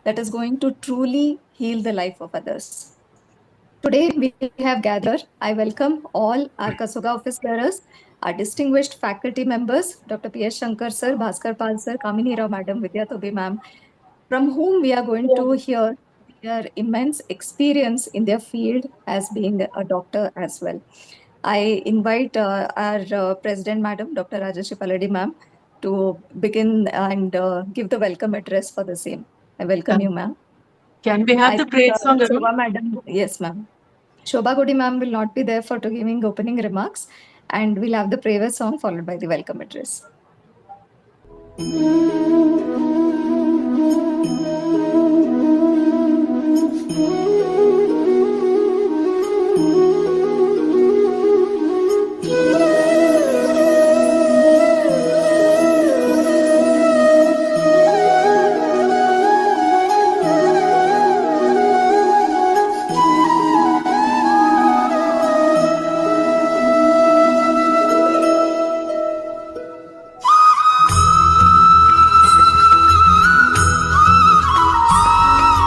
that is going to truly heal the life of others. Today we have gathered. I welcome all our Kasoga office bearers, our distinguished faculty members, Dr. P.S. Shankar sir, Bhaskar Pal sir, Kamini Rao madam, Vidya Tobe ma'am, from whom we are going to hear their immense experience in their field as being a doctor as well. I invite our President Madam, Dr. Rajashri Paladi Ma'am, to begin and give the welcome address for the same. I welcome you, ma'am. Can we have I the think praise song, Arun? Shobha Madam, yes, ma'am. Shobha Godi ma'am will not be there for to giving opening remarks, and we'll have the prayer song followed by the welcome address.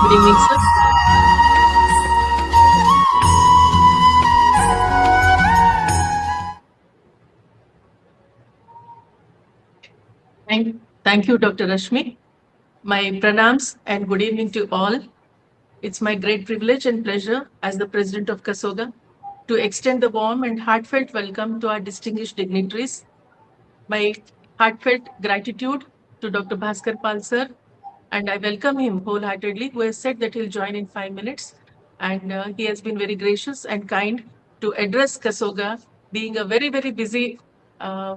Good evening, sir. Thank you, Dr. Rashmi. My pranams and good evening to all. It's my great privilege and pleasure as the President of Kasoga to extend the warm and heartfelt welcome to our distinguished dignitaries. My heartfelt gratitude to Dr. Bhaskar Pal sir, and I welcome him wholeheartedly, who has said that he'll join in 5 minutes. And he has been very gracious and kind to address Kasoga, being a very, very busy uh,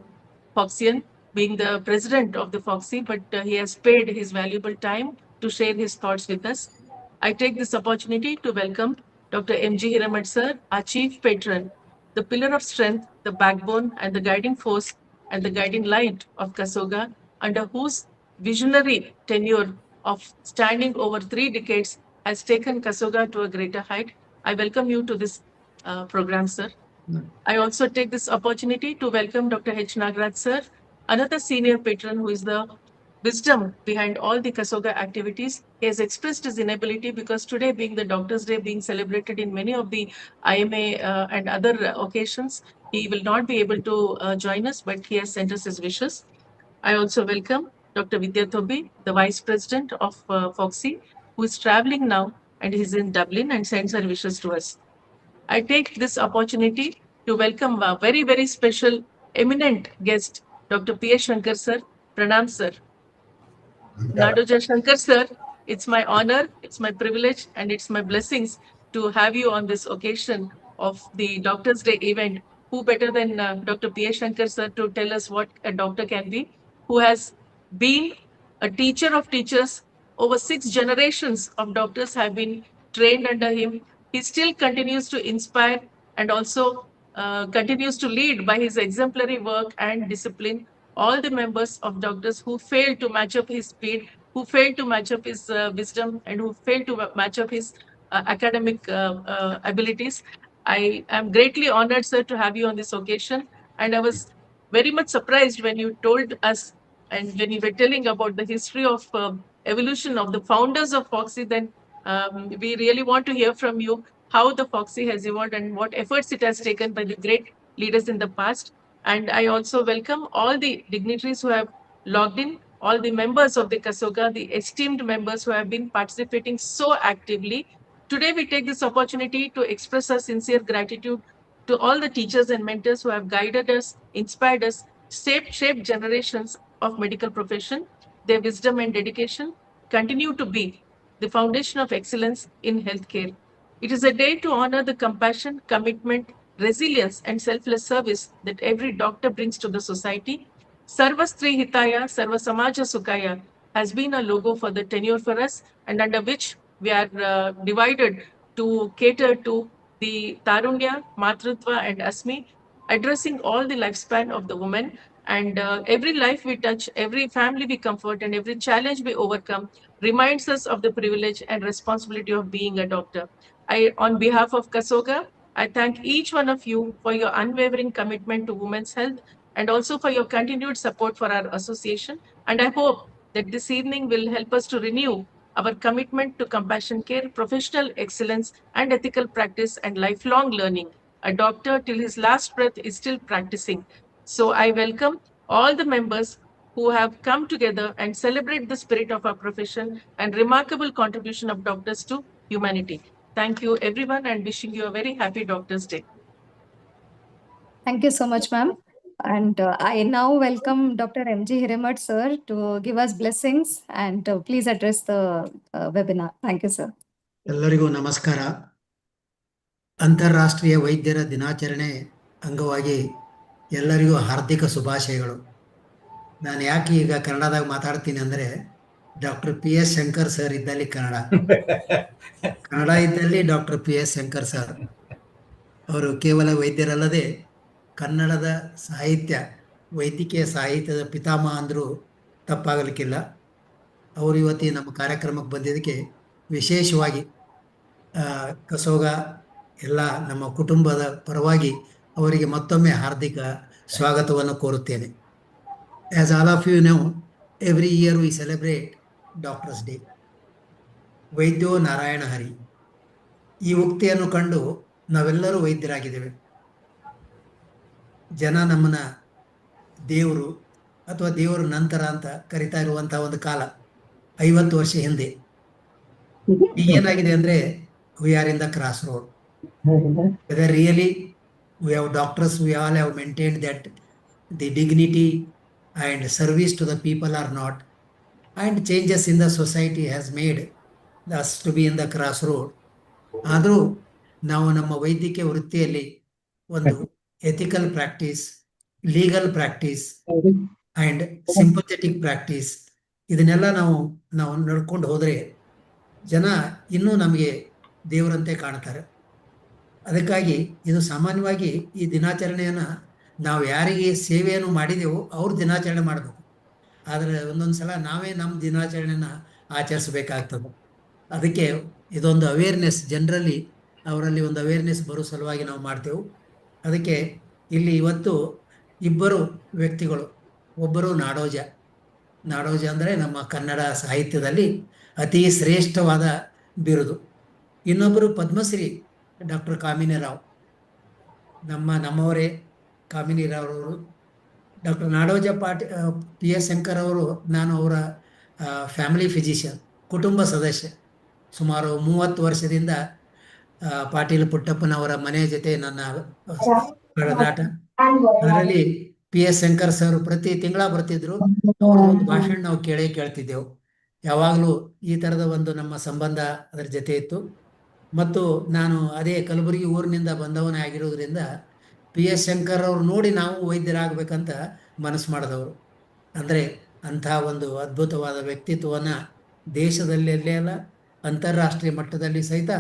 Foxian, being the president of the Foxy, but he has paid his valuable time to share his thoughts with us. I take this opportunity to welcome Dr. M.G. Hiramat sir, our chief patron, the pillar of strength, the backbone, and the guiding force and the guiding light of Kasoga, under whose visionary tenure of standing over 3 decades has taken Kasoga to a greater height. I welcome you to this program, sir. I also take this opportunity to welcome Dr. H. Nagraj sir, another senior patron who is the wisdom behind all the Kasoga activities. He has expressed his inability because today, being the Doctor's Day, being celebrated in many of the IMA and other occasions, he will not be able to join us, but he has sent us his wishes. I also welcome Dr. Vidya Thobi, the Vice President of Foxy, who is traveling now and is in Dublin and sends her wishes to us. I take this opportunity to welcome a very, very special, eminent guest, Dr. P.S. Shankar sir. Pranam sir. Nadoja Shankar sir, it's my honor, it's my privilege, and it's my blessings to have you on this occasion of the Doctor's Day event. Who better than Dr. P.S. Shankar sir to tell us what a doctor can be, who has been a teacher of teachers. Over 6 generations of doctors have been trained under him. He still continues to inspire and also continues to lead by his exemplary work and discipline all the members of doctors who failed to match up his speed, who failed to match up his wisdom, and who failed to match up his academic abilities. I am greatly honored, sir, to have you on this occasion. And I was very much surprised when you told us and when you were telling about the history of evolution of the founders of Foxy. Then we really want to hear from you how the Foxy has evolved and what efforts it has taken by the great leaders in the past. And I also welcome all the dignitaries who have logged in, all the members of the Kasoga, the esteemed members who have been participating so actively. Today, we take this opportunity to express our sincere gratitude to all the teachers and mentors who have guided us, inspired us, shaped generations of medical profession. Their wisdom and dedication continue to be the foundation of excellence in healthcare. It is a day to honor the compassion, commitment, resilience, and selfless service that every doctor brings to the society. Sarvastri Hitaya, Sarva Samaja Sukaya has been a logo for the tenure for us, and under which we are divided to cater to the Tarunya, Matrutva, and Asmi, addressing all the lifespan of the woman. And every life we touch, every family we comfort, and every challenge we overcome reminds us of the privilege and responsibility of being a doctor. On behalf of Kasoga, I thank each one of you for your unwavering commitment to women's health and also for your continued support for our association. And I hope that this evening will help us to renew our commitment to compassion care, professional excellence, and ethical practice and lifelong learning. A doctor till his last breath is still practicing. So I welcome all the members who have come together and celebrate the spirit of our profession and remarkable contribution of doctors to humanity. Thank you, everyone, and wishing you a very happy Doctors' Day. Thank you so much, ma'am. And I now welcome Dr. M.G. Hiremat, sir, to give us blessings and please address the webinar. Thank you, sir. ಎಲ್ಲರಿಗೂ ನಮಸ್ಕಾರ. ಅಂತಾರಾಷ್ಟ್ರೀಯ ವೈದ್ಯರ ದಿನಾಚರಣೆ ಅಂಗವಾಗಿ ಎಲ್ಲರಿಗೂ ಹಾರ್ದಿಕ ಶುಭಾಶಯಗಳು. ನಾನು ಯಾಕೆ ಈಗ ಕನ್ನಡದಾಗ ಮಾತಾಡ್ತೀನಿ ಅಂದರೆ doctor P S Shankar sir ಇದ್ದಲ್ಲಿ ಕನ್ನಡ ಇದ್ದಲ್ಲಿ doctor P S Shankar sir ಅವರು ಕೇವಲ ವೈದ್ಯರಲ್ಲದೆ ಕನ್ನಡದ ಸಾಹಿತ್ಯ, ವೈದ್ಯಕೀಯ ಸಾಹಿತ್ಯದ ಪಿತಾಮಹ ಅಂದರೂ ತಪ್ಪಾಗಲಿಕ್ಕಿಲ್ಲ. ಅವರು ಇವತ್ತಿನ ನಮ್ಮ ಕಾರ್ಯಕ್ರಮಕ್ಕೆ ಬಂದಿದ್ದಕ್ಕೆ ವಿಶೇಷವಾಗಿ ಕಸೋಗ ಎಲ್ಲ ನಮ್ಮ ಕುಟುಂಬದ ಪರವಾಗಿ ಅವರಿಗೆ ಮತ್ತೊಮ್ಮೆ ಹಾರ್ದಿಕ ಸ್ವಾಗತವನ್ನು ಕೋರುತ್ತೇನೆ. As all of you know, every year we celebrate doctors day. ವೈದ್ಯೋ ನಾರಾಯಣ ಹರಿ, ಈ ಉಕ್ತಿಯನ್ನು ಕಂಡು ನಾವೆಲ್ಲರೂ ವೈದ್ಯರಾಗಿದ್ದೇವೆ. ಜನ ನಮ್ಮನ್ನ ದೇವರು ಅಥವಾ ದೇವರು ನಂತರ ಅಂತ ಕರಿತಾ ಇರುವಂತಹ ಒಂದು ಕಾಲ 50 ವರ್ಷ ಹಿಂದೆ. ಏನಾಗಿದೆ ಅಂದ್ರೆ we are in the crossroad. Whether really we have doctors, we all have maintained that the dignity and service to the people are not, and changes in the society has made us to be in the crossroad. ಆದರೂ ನಾವು ನಮ್ಮ ವೈದ್ಯಕೀಯ ವೃತ್ತಿಯಲ್ಲಿ ಒಂದು ethical practice, legal practice and sympathetic practice ಇದನ್ನೆಲ್ಲ ನಾವು ನಡ್ಕೊಂಡು ಹೋದರೆ ಜನ ಇನ್ನೂ ನಮಗೆ ದೇವರಂತೆ ಕಾಣ್ತಾರೆ. ಅದಕ್ಕಾಗಿ ಇದು ಸಾಮಾನ್ಯವಾಗಿ ಈ ದಿನಾಚರಣೆಯನ್ನು ನಾವು ಯಾರಿಗೆ ಸೇವೆಯನ್ನು ಮಾಡಿದೆವೋ ಅವ್ರ ದಿನಾಚರಣೆ ಮಾಡಬೇಕು. ಆದರೆ ಒಂದೊಂದು ಸಲ ನಾವೇ ನಮ್ಮ ದಿನಾಚರಣೆನ ಆಚರಿಸಬೇಕಾಗ್ತದೆ. ಅದಕ್ಕೆ ಇದೊಂದು ಅವೇರ್ನೆಸ್, ಜನರಲ್ಲಿ ಅವರಲ್ಲಿ ಒಂದು ಅವೇರ್ನೆಸ್ ಬರೋ ಸಲುವಾಗಿ ನಾವು ಮಾಡ್ತೇವೆ. ಅದಕ್ಕೆ ಇಲ್ಲಿ ಇವತ್ತು ಇಬ್ಬರು ವ್ಯಕ್ತಿಗಳು, ಒಬ್ಬರು ನಾಡೋಜ ಅಂದರೆ ನಮ್ಮ ಕನ್ನಡ ಸಾಹಿತ್ಯದಲ್ಲಿ ಅತಿ ಶ್ರೇಷ್ಠವಾದ ಬಿರುದು. ಇನ್ನೊಬ್ಬರು ಪದ್ಮಶ್ರೀ ಡಾಕ್ಟರ್ ಕಾಮಿನಿ ರಾವ್, ನಮ್ಮವರೇ ಕಾಮಿನಿ ರಾವ್ ಅವರು. ಡಾಕ್ಟರ್ ನಾಡೋಜ ಪಿ ಎಸ್ ಶಂಕರ್ ಅವರು, ನಾನು ಅವರ ಫ್ಯಾಮಿಲಿ ಫಿಸಿಷಿಯನ್, ಕುಟುಂಬ ಸದಸ್ಯ. ಸುಮಾರು 30 ವರ್ಷದಿಂದ ಪಾಟೀಲ್ ಪುಟ್ಟಪ್ಪನವರ ಮನೆ ಜೊತೆ ನನ್ನ ಒಡನಾಟ. ಅದರಲ್ಲಿ ಪಿ ಎಸ್ ಶಂಕರ್ ಸರ್ ಪ್ರತಿ ತಿಂಗಳ ಬರ್ತಿದ್ರು. ಅವರ ಒಂದು ಭಾಷಣ ನಾವು ಕೇಳ್ತಿದ್ದೆವು. ಯಾವಾಗಲೂ ಈ ಥರದ ಒಂದು ನಮ್ಮ ಸಂಬಂಧ ಅದರ ಜೊತೆ ಇತ್ತು. ಮತ್ತು ನಾನು ಅದೇ ಕಲಬುರಗಿ ಊರಿನಿಂದ ಬಂದವನೇ ಆಗಿರೋದ್ರಿಂದ ಪಿ ಎಸ್ ಶಂಕರ್ ಅವ್ರು ನೋಡಿ ನಾವು ವೈದ್ಯರಾಗಬೇಕಂತ ಮನಸ್ಸು ಮಾಡಿದವರು. ಅಂದರೆ ಅಂಥ ಒಂದು ಅದ್ಭುತವಾದ ವ್ಯಕ್ತಿತ್ವವನ್ನು ದೇಶದಲ್ಲೇ ಅಲ್ಲ, ಅಂತಾರಾಷ್ಟ್ರೀಯ ಮಟ್ಟದಲ್ಲಿ ಸಹಿತ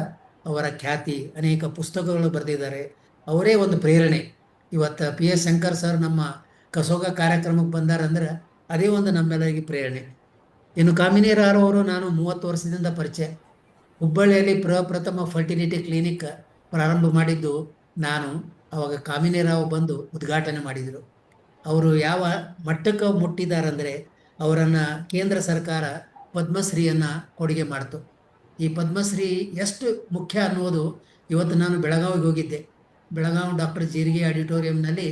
ಅವರ ಖ್ಯಾತಿ, ಅನೇಕ ಪುಸ್ತಕಗಳು ಬರೆದಿದ್ದಾರೆ. ಅವರೇ ಒಂದು ಪ್ರೇರಣೆ. ಇವತ್ತು ಪಿ ಎಸ್ ಶಂಕರ್ ಸರ್ ನಮ್ಮ ಕಸೋಗ ಕಾರ್ಯಕ್ರಮಕ್ಕೆ ಬಂದಾರಂದ್ರೆ ಅದೇ ಒಂದು ನಮ್ಮೆಲ್ಲರಿಗೆ ಪ್ರೇರಣೆ. ಇನ್ನು ಕಾಮಿನಿ ರಾವ್ ಅವರು ನಾನು 30 ವರ್ಷದಿಂದ ಪರಿಚಯ. ಹುಬ್ಬಳ್ಳಿಯಲ್ಲಿ ಪ್ರಥಮ ಫರ್ಟಿಲಿಟಿ ಕ್ಲಿನಿಕ್ ಪ್ರಾರಂಭ ಮಾಡಿದ್ದು ನಾನು. ಅವಾಗ ಕಾಮಿನಿ ರಾವ್ ಬಂದು ಉದ್ಘಾಟನೆ ಮಾಡಿದರು. ಅವರು ಯಾವ ಮಟ್ಟಕ್ಕೆ ಮುಟ್ಟಿದಾರಂದರೆ ಅವರನ್ನು ಕೇಂದ್ರ ಸರ್ಕಾರ ಪದ್ಮಶ್ರೀಯನ್ನು ಕೊಡುಗೆ ಮಾಡ್ತು. ಈ ಪದ್ಮಶ್ರೀ ಎಷ್ಟು ಮುಖ್ಯ ಅನ್ನೋದು ಇವತ್ತು ನಾನು ಬೆಳಗಾವಿಗೆ ಹೋಗಿದ್ದೆ. ಬೆಳಗಾವಿ ಡಾಕ್ಟರ್ ಜೀರಿಗೆ ಆಡಿಟೋರಿಯಂನಲ್ಲಿ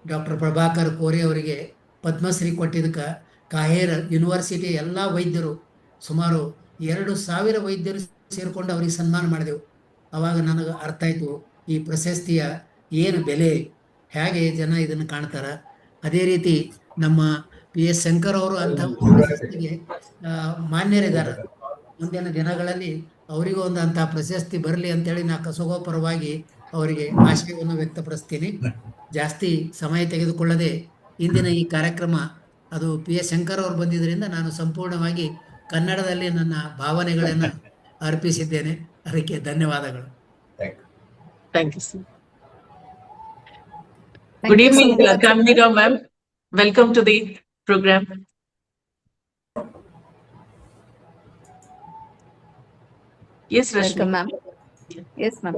ಡಾಕ್ಟರ್ ಪ್ರಭಾಕರ್ ಕೋರೆ ಅವರಿಗೆ ಪದ್ಮಶ್ರೀ ಕೊಟ್ಟಿದ್ದಕ್ಕೆ ಕಾಹೇರ್ ಯೂನಿವರ್ಸಿಟಿ ಎಲ್ಲ ವೈದ್ಯರು, ಸುಮಾರು 2000 ವೈದ್ಯರು ಸೇರಿಕೊಂಡು ಅವರಿಗೆ ಸನ್ಮಾನ ಮಾಡಿದೆವು. ಆವಾಗ ನನಗೆ ಅರ್ಥ ಆಯಿತು ಈ ಪ್ರಶಸ್ತಿಯ ಏನು ಬೆಲೆ, ಹೇಗೆ ಜನ ಇದನ್ನು ಕಾಣ್ತಾರೆ. ಅದೇ ರೀತಿ ನಮ್ಮ ಪಿ ಎಸ್ ಶಂಕರ್ ಅವರು ಅಂಥ ಪ್ರಶಸ್ತಿಗೆ ಮಾನ್ಯರಿದ್ದಾರೆ. ಮುಂದಿನ ದಿನಗಳಲ್ಲಿ ಅವರಿಗೂ ಒಂದು ಅಂಥ ಪ್ರಶಸ್ತಿ ಬರಲಿ ಅಂತೇಳಿ ನಾ ಕಸೋಗೋ ಪರವಾಗಿ ಅವರಿಗೆ ಆಶಯವನ್ನು ವ್ಯಕ್ತಪಡಿಸ್ತೀನಿ. ಜಾಸ್ತಿ ಸಮಯ ತೆಗೆದುಕೊಳ್ಳದೆ ಇಂದಿನ ಈ ಕಾರ್ಯಕ್ರಮ ಅದು ಪಿ ಎಸ್ ಶಂಕರ್ ಅವರು ಬಂದಿದ್ದರಿಂದ ನಾನು ಸಂಪೂರ್ಣವಾಗಿ ಕನ್ನಡದಲ್ಲಿ ನನ್ನ ಭಾವನೆಗಳನ್ನು ಅರ್ಪಿಸಿದ್ದೇನೆ. ಅದಕ್ಕೆ ಧನ್ಯವಾದಗಳು. Thank you, sir. Good evening, Kamini Rao ma'am. Welcome to the program. Yes, Rashmi. Welcome, ma'am. Yes, ma'am.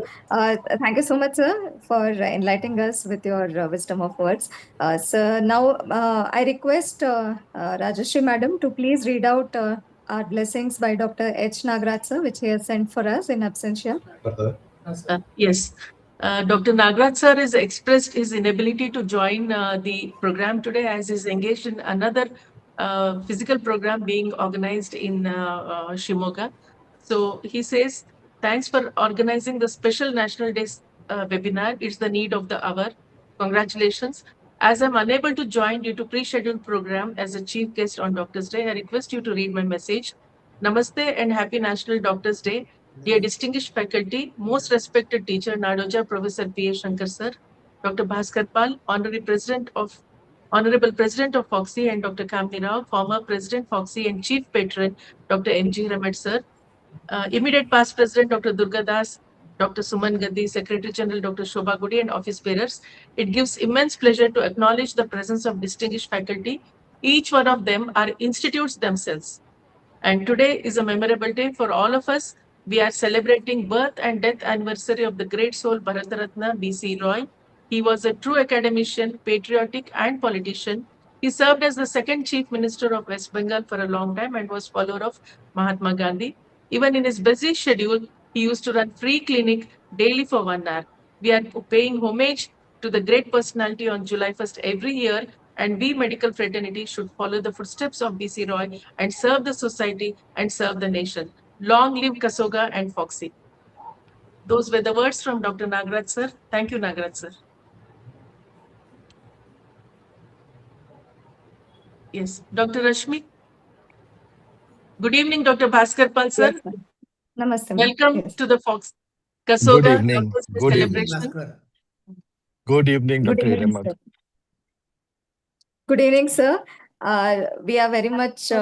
Thank you so much, sir, for enlightening us with your wisdom of words. Sir, now I request Rajashri madam to please read out our blessings by Dr. H. Nagraj sir, which he has sent for us in absentia. Yes. Dr. Nagraj sir has expressed his inability to join the program today as he's engaged in another physical program being organized in Shimoga. So he says, thanks for organizing the special National Day webinar. It's the need of the hour. Congratulations. As I'm unable to join due to pre-scheduled program as a chief guest on Doctor's Day, I request you to read my message. Namaste and happy National Doctor's Day. Dear distinguished faculty, most respected teacher Nadoja, Professor P. A. Shankar sir, Dr. Bhaskar Pal, Honorable President of Foxy, and Dr. Kamini Rao, former President Foxy and Chief Patron Dr. M.G. Ramet sir, immediate past President Dr. Durga Das, Dr. Suman Gandhi, Secretary General Dr. Shobha Gudi, and office bearers. It gives immense pleasure to acknowledge the presence of distinguished faculty. Each one of them are institutes themselves. And today is a memorable day for all of us. We are celebrating birth and death anniversary of the great soul Bharataratna B.C. Roy. He was a true academician, patriotic and politician. He served as the second chief minister of West Bengal for a long time and was follower of Mahatma Gandhi. Even in his busy schedule, he used to run free clinic daily for 1 hour. We are paying homage to the great personality on July 1st every year, and we medical fraternity should follow the footsteps of B.C. Roy and serve the society and serve the nation. Long live Kasoga and Foxy. Those were the words from Dr. Nagraj sir. Thank you, Nagraj sir. Yes, Dr. Rashmi. Good evening, Dr. Bhaskar Pal sir. Yes, ma'am. Namaste, ma'am. Welcome Yes. to the Fox Good Kasoga evening. Doctor's Day Good evening. celebration. Bhaskar. Good evening, Good Dr. evening, Hiremat. sir. Good evening, sir. We are very much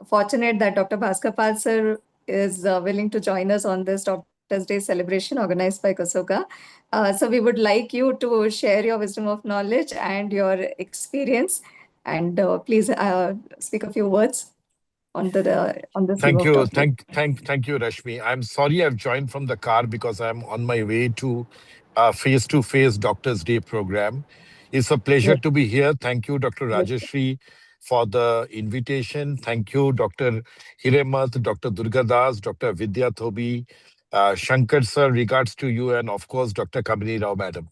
fortunate that Dr. Bhaskar Pal sir is willing to join us on this Doctor's Day celebration organized by Kasoga. So we would like you to share your wisdom of knowledge and your experience, and please speak a few words on this eve Thank of you. Doctor's Day. Thank you, Rashmi. I'm sorry I've joined from the car because I'm on my way to face-to-face Doctor's Day program. It's a pleasure Yes, to be here. Thank you, Dr. yes, sir. Rajeshri, for the invitation. Thank you, Dr. Hiremat, Dr. Durgadas, Dr. Vidya Thobi, Shankar sir, regards to you, and of course, Dr. Kamini Rao, madam.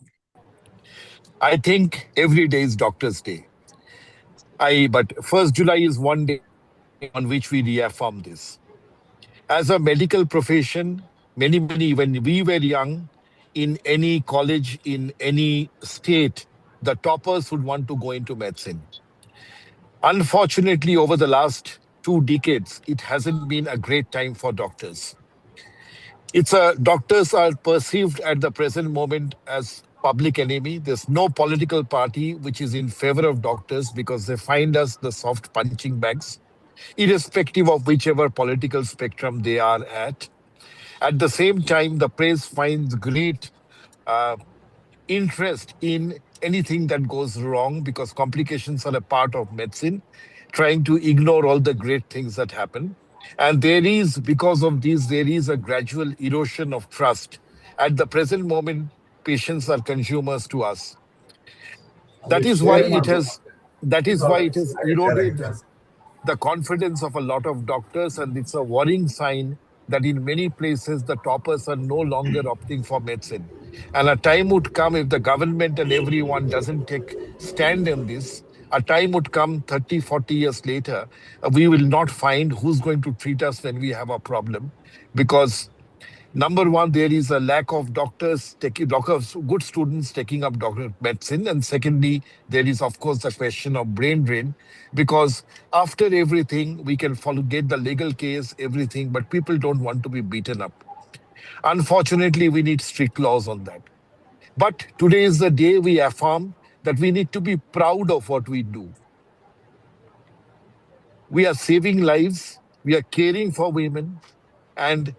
I think every day is Doctor's Day. But 1st July is one day on which we reaffirm this. As a medical profession, many, when we were young, in any college, in any state, the toppers would want to go into medicine. Unfortunately, over the last 2 decades, it hasn't been a great time for doctors. Doctors are perceived at the present moment as public enemy. There's no political party which is in favor of doctors because they find us the soft punching bags, irrespective of whichever political spectrum they are at. At the same time, the press finds great uh, interest in anything that goes wrong because complications are a part of medicine, trying to ignore all the great things that happen. And because of this, there is a gradual erosion of trust. At the present moment, patients are consumers to us. That is why it has eroded the confidence of a lot of doctors, and it's a worrying sign that in many places the toppers are no longer opting for medicine. And a time would come if the government and everyone doesn't take stand in this. A time would come 30, 40 years later, we will not find who's going to treat us when we have a problem because number one, there is a lack of lack of good students taking up doctor medicine. And secondly, there is, of course, the question of brain drain, because after everything, we can get the legal case, everything, but people don't want to be beaten up. Unfortunately, we need strict laws on that. But today is the day we affirm that we need to be proud of what we do. We are saving lives, we are caring for women, and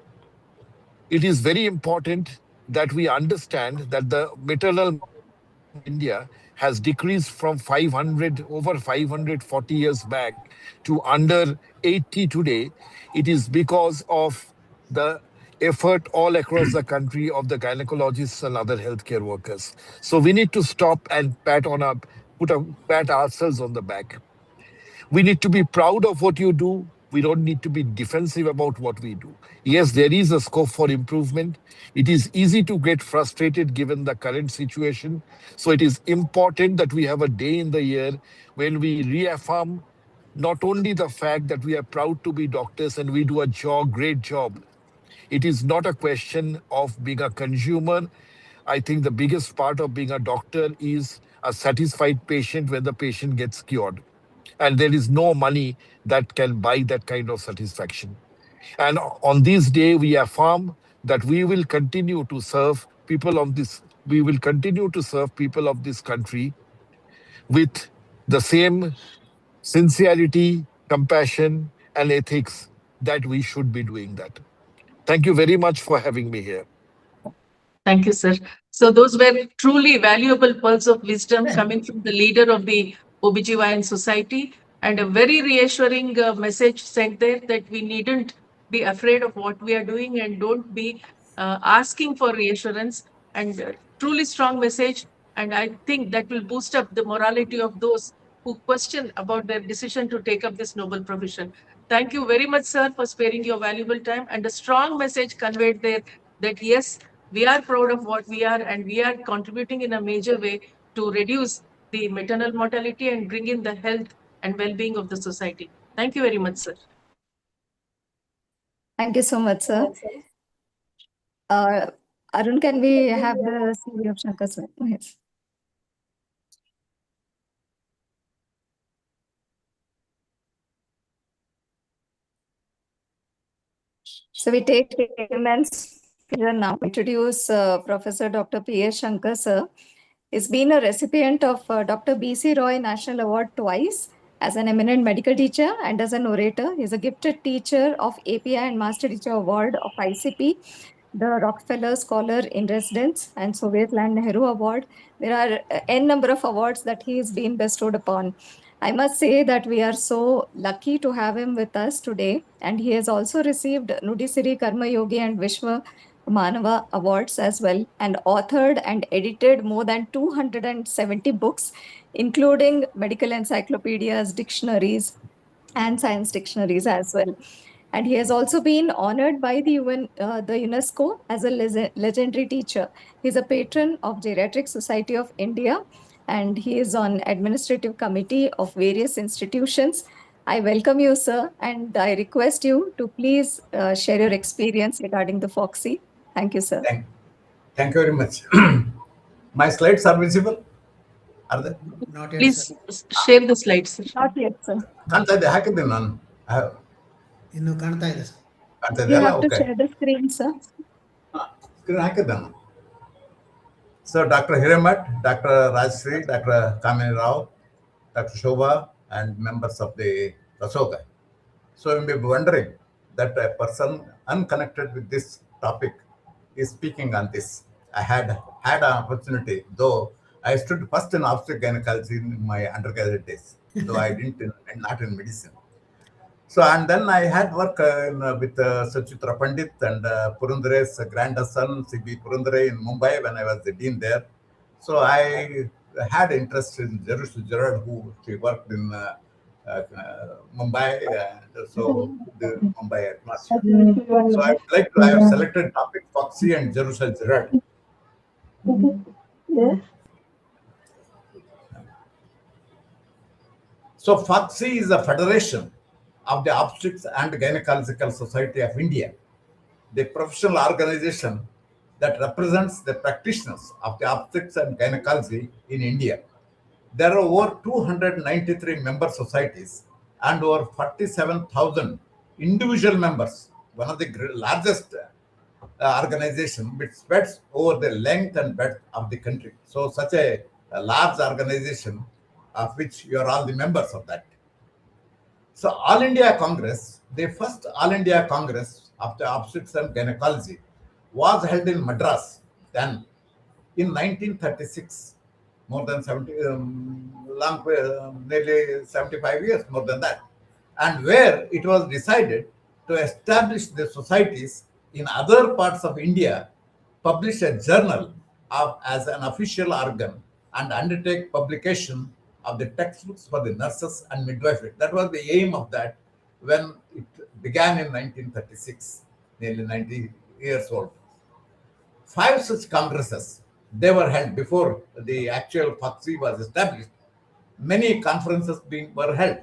it is very important that we understand that the maternal in India has decreased from 540 years back to under 80 today. It is because of the effort all across the country of the gynecologists and other healthcare workers. So we need to stop and pat ourselves on the back. We need to be proud of what you do. We don't need to be defensive about what we do. Yes, there is a scope for improvement. It is easy to get frustrated given the current situation. So it is important that we have a day in the year when we reaffirm not only the fact that we are proud to be doctors and we do a great job. It is not a question of being a consumer. I think the biggest part of being a doctor is a satisfied patient when the patient gets cured. And there is no money that can buy that kind of satisfaction. And on this day, we affirm that we will continue to serve people of this country with the same sincerity, compassion, and ethics that we should be doing that. Thank you very much for having me here. Thank you, sir. So those were truly valuable pearls of wisdom coming from the leader of the OBGYN Society, and a very reassuring message sent there that we needn't be afraid of what we are doing and don't be asking for reassurance, and truly strong message. And I think that will boost up the morality of those who question about their decision to take up this noble profession. Thank you very much, sir, for sparing your valuable time, and a strong message conveyed there that yes, we are proud of what we are, and we are contributing in a major way to reduce the maternal mortality and bring in the health and well-being of the society. Thank you very much, sir. Thank you so much, sir. Arun, can we have the CV of Shankar, sir? Yes. So we take immense pleasure now to introduce Professor Dr. P.S. Shankar, sir. He's been a recipient of Dr. B.C. Roy National Award twice as an eminent medical teacher and as an orator. He's a gifted teacher of API and Master Teacher Award of ICP, the Rockefeller Scholar in Residence, and Soviet Land Nehru Award. There are n number of awards that he has been bestowed upon. I must say that we are so lucky to have him with us today. And he has also received Nudisiri Karma Yogi and Vishwa Manava Awards as well, and authored and edited more than 270 books, including medical encyclopedias, dictionaries, and science dictionaries as well. And he has also been honored by the UNESCO as a legendary teacher. He's a patron of Geriatric Society of India, and he is on administrative committee of various institutions. I welcome you, sir, and I request you to please share your experience regarding the FOXY. Thank you, sir. Thank you very much. My slides are visible? Are they? Not yet, Please sir. share the slides, sir. Not yet, sir. ಹಾಕಿದ್ದೆ ನಾನು ಇನ್ನು ಕಾಣ್ತಾ ಇದೆ sir. ಕಾಣ್ತಾ You ಇದೆಯಲ್ಲ? have to Okay. share the screen, sir. Screen ಹಾಕಿದ್ದೆ ನಾನು. So Dr. Hiremat, Dr. Rajshri, Dr. Kamini Rao, Dr. Shobha, and members of the Kasoga. So you may be wondering that a person unconnected with this topic is speaking on this. I had an opportunity, though I stood first in obstetric gynecology in my undergraduate days, though I not in medicine. So, and then I had work with Sachitra Pandit and Purandare's grandson, C.B. Purandare in Mumbai when I was the dean there. So I had interest in Jerusalem Gerard, who she worked in Mumbai, and so the Mumbai atmosphere. So I would like to have selected topic FOXY and Jerusalem Gerard. So FOXY is a federation of the Obstetrics and Gynecological Society of India, the professional organization that represents the practitioners of the obstetrics and gynecology in India. There are over 293 member societies and over 47,000 individual members, one of the largest organization which spreads over the length and breadth of the country. So such a large organization of which you are all the members of that. So All India Congress, the first All India Congress of the Obstetrics and Gynecology was held in Madras then in 1936, more than 70, nearly 75 years, more than that. And where it was decided to establish the societies in other parts of India, publish a journal as an official organ, and undertake publication of the textbooks for the nurses and midwifery. That was the aim of that. when it began in 1936, nearly 90 years old. 5 such congresses, they were held before the actual FOXI was established. Many conferences were held.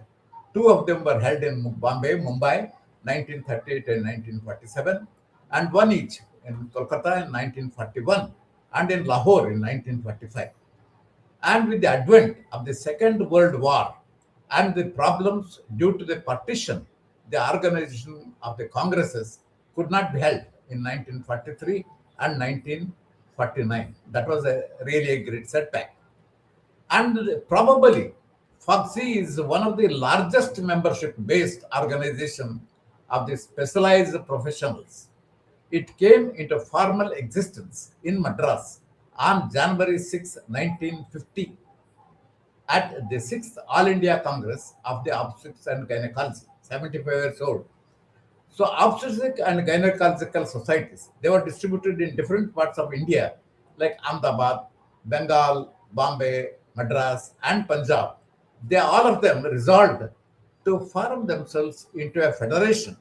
2 of them were held in Bombay, Mumbai, 1938 and 1947, and one each in Kolkata in 1941 and in Lahore in 1945. And with the advent of the Second World War and the problems due to the partition, the organization of the congresses could not be held in 1943 and 1949. That was really a great setback. And probably FOXI is one of the largest membership-based organization of the specialized professionals. It came into formal existence in Madras on January 6, 1950 at the 6th All India Congress of the Obstetrics and Gynecology, 75 years old. So obstetric and gynecological societies, they were distributed in different parts of India, like Ahmedabad, Bengal, Bombay, Madras, and Punjab. They all of them resolved to form themselves into a federation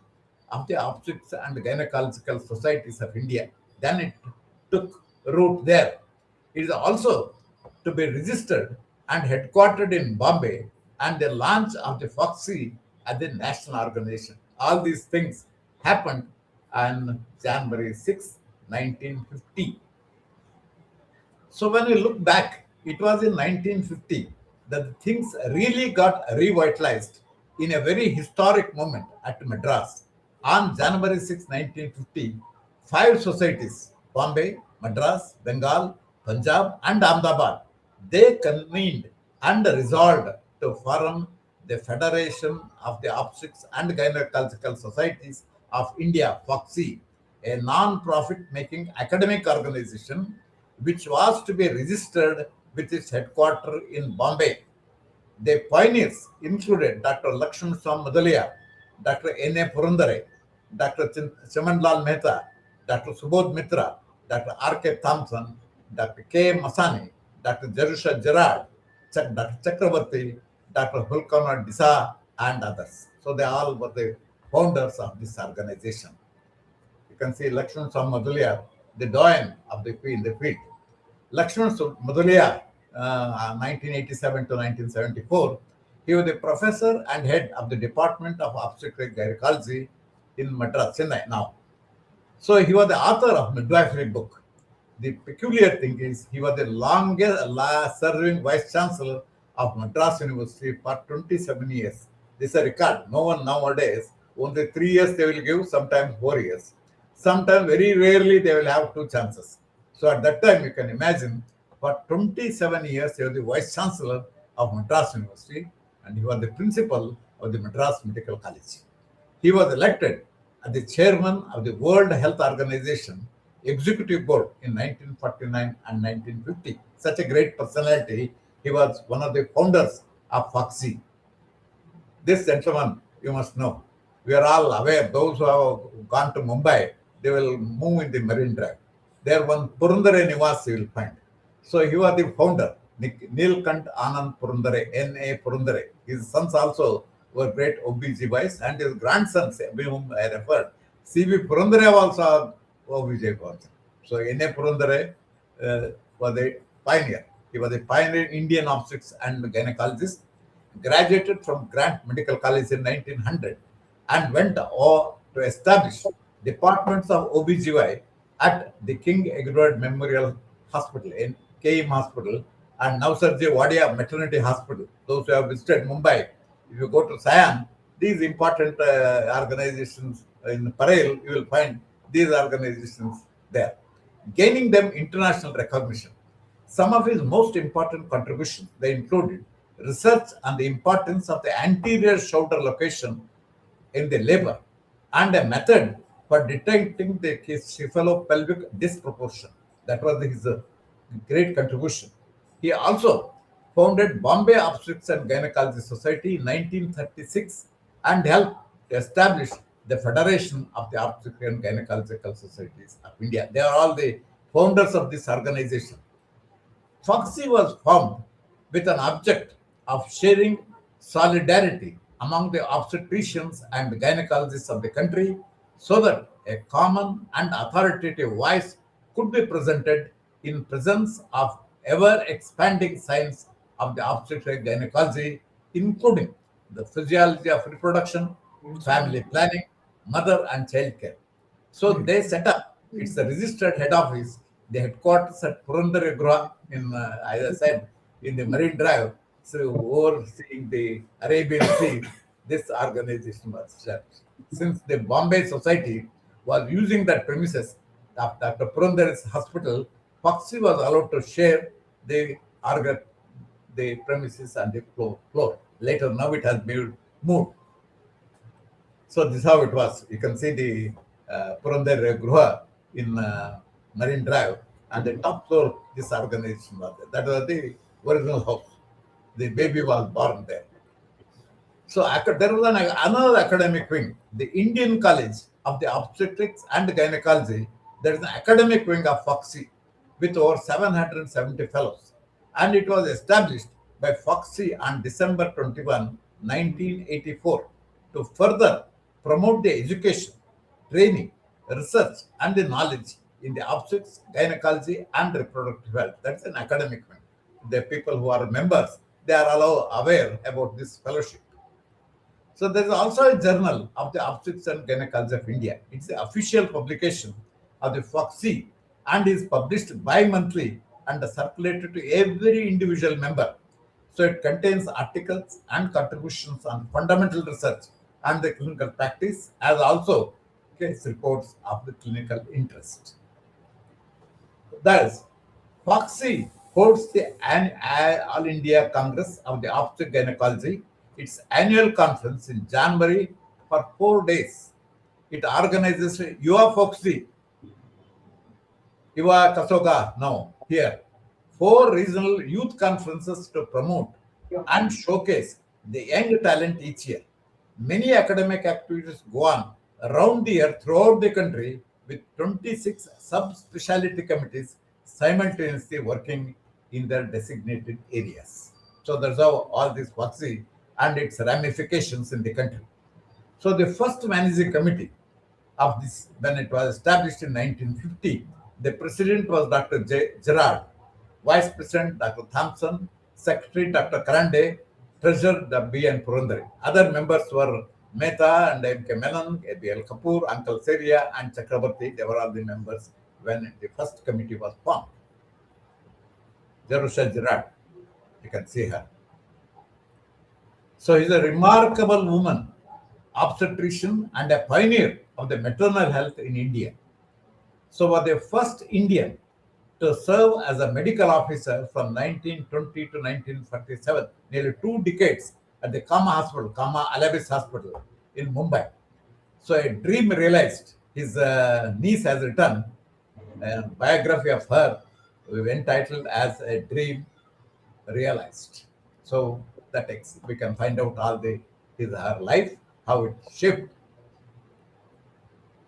of the obstetrics and gynecological societies of India. Then it took root there. It is also to be registered and headquartered in Bombay, and the launch of the FOXI as the national organization. All these things happened on January 6, 1950. So when we look back, it was in 1950 that things really got revitalized in a very historic moment at Madras. On January 6, 1950, 5 societies, Bombay, Madras, Bengal, Punjab, and Ahmedabad, they convened and resolved to form the Federation of the Obstetrics and Gynecological Societies of India, FOXI, a non-profit making academic organization which was to be registered with its headquarters in Bombay. The pioneers included Dr. Lakshman Swam Mudaliar, Dr. N.A. Purandare, Dr. Chamanlal Mehta, Dr. Subodh Mitra, Dr. R.K. Thompson, Dr. K. Masani, Dr. Jerusha Gerard, Dr. Chakravarti, Dr. Hulkana Disa, and others. So they all were the founders of this organization. You can see Lakshman Swam Mudaliar, the doyen of the field. Lakshman Mudaliar, 1987 to 1974, he was a professor and head of the Department of Obstetric Gynecology in Madras, Chennai now. So he was the author of midwifery book. The peculiar thing is he was the longest serving vice chancellor of Madras University for 27 years. This is a record. No one nowadays, only 3 years they will give, sometimes 4 years. Sometimes, very rarely, they will have 2 chances. So at that time, you can imagine, for 27 years, he was the vice chancellor of Madras University, and he was the principal of the Madras Medical College. He was elected as the chairman of the World Health Organization Executive Board in 1949 and 1950. Such a great personality. He was one of the founders of FOXI. This gentleman, you must know, we are all aware, those who have gone to Mumbai, they will move in the Marine Drive. There one Purandare Nivas you will find. So he was the founder, Neelkant Anand Purandare, N.A. Purandare. His sons also were great OBGYs, and his grandsons, whom I referred, C.V. Purandare also OBGY. So N.A. Purandare was a pioneer. He was a pioneer Indian obstetrics and gynecologist, graduated from Grant Medical College in 1900, and went to establish departments of OBGY at the King Edward Memorial Hospital, in KM Hospital, and Navsarji Wadia Maternity Hospital. Those who have visited Mumbai, if you go to Sion, these important organizations in Parel, you will find these organizations there, gaining them international recognition. Some of his most important contributions, they included research on the importance of the anterior shoulder location in the labor and a method for detecting the cephalopelvic disproportion. That was his great contribution. He also founded Bombay Obstetrics and Gynecology Society in 1936 and helped to establish the Federation of the Obstetric and Gynecological Societies of India. They are all the founders of this organization. FOXI was formed with an object of sharing solidarity among the obstetricians and gynecologists of the country so that a common and authoritative voice could be presented in presence of ever-expanding science of the obstetric gynecology, including the physiology of reproduction, family planning, mother and child care. So they set up, it's a registered head office, the headquarters at Purandare Gura in, as I said, in the Marine Drive, so overseeing the Arabian Sea, this organization was set. Since the Bombay Society was using that premises of Dr. Purandare's hospital, Foxy was allowed to share the the premises and the floor. Later, now it has been moved. So this is how it was. You can see the Purandare Gruha in Marine Drive, and the top floor, this organization was there. That was the original house. The baby was born there. So there was another academic wing, the Indian College of the Obstetrics and Gynecology. There is an academic wing of Foxy with over 770 fellows. And it was established by Foxy on December 21, 1984 to further promote the education, training, research, and the knowledge in the obstetrics, gynecology, and reproductive health. That's an academic wing. The people who are members, they are all aware about this fellowship. So there is also a journal of the Obstetrics and Gynecology of India. It's the official publication of the Foxy and is published bi-monthly and circulated to every individual member. So it contains articles and contributions on fundamental research and the clinical practice, as also case reports of the clinical interest. Thus, Foxy holds the All India Congress of the Obstetric Gynecology, its annual conference in January for 4 days. It organizes Yuva Foxy, Yuva Kasoga now here, 4 regional youth conferences to promote and showcase the young talent each year. Many academic activities go on around the year throughout the country with 26 sub-specialty committees simultaneously working in their designated areas. So that's how all this Foxy and its ramifications in the country. So the first managing committee of this, when it was established in 1950, the president was Dr. Gerard, vice president Dr. Thompson, secretary Dr. Karande, treasurer B.N. Purandare. Other members were Mehta and M.K. Menon, A.B.L. Kapoor, Uncle Seria, and Chakrabarti. They were all the members when the first committee was formed. Jerusha Gerard, you can see her. So he's a remarkable woman, obstetrician and a pioneer of the maternal health in India. So was the first Indian to serve as a medical officer from 1920 to 1947, nearly 2 decades at the Kama Hospital, Kama Alabis Hospital in Mumbai. So a dream realized. His niece has written a biography of her entitled as A Dream Realized. So that we can find out all her life, how it shaped.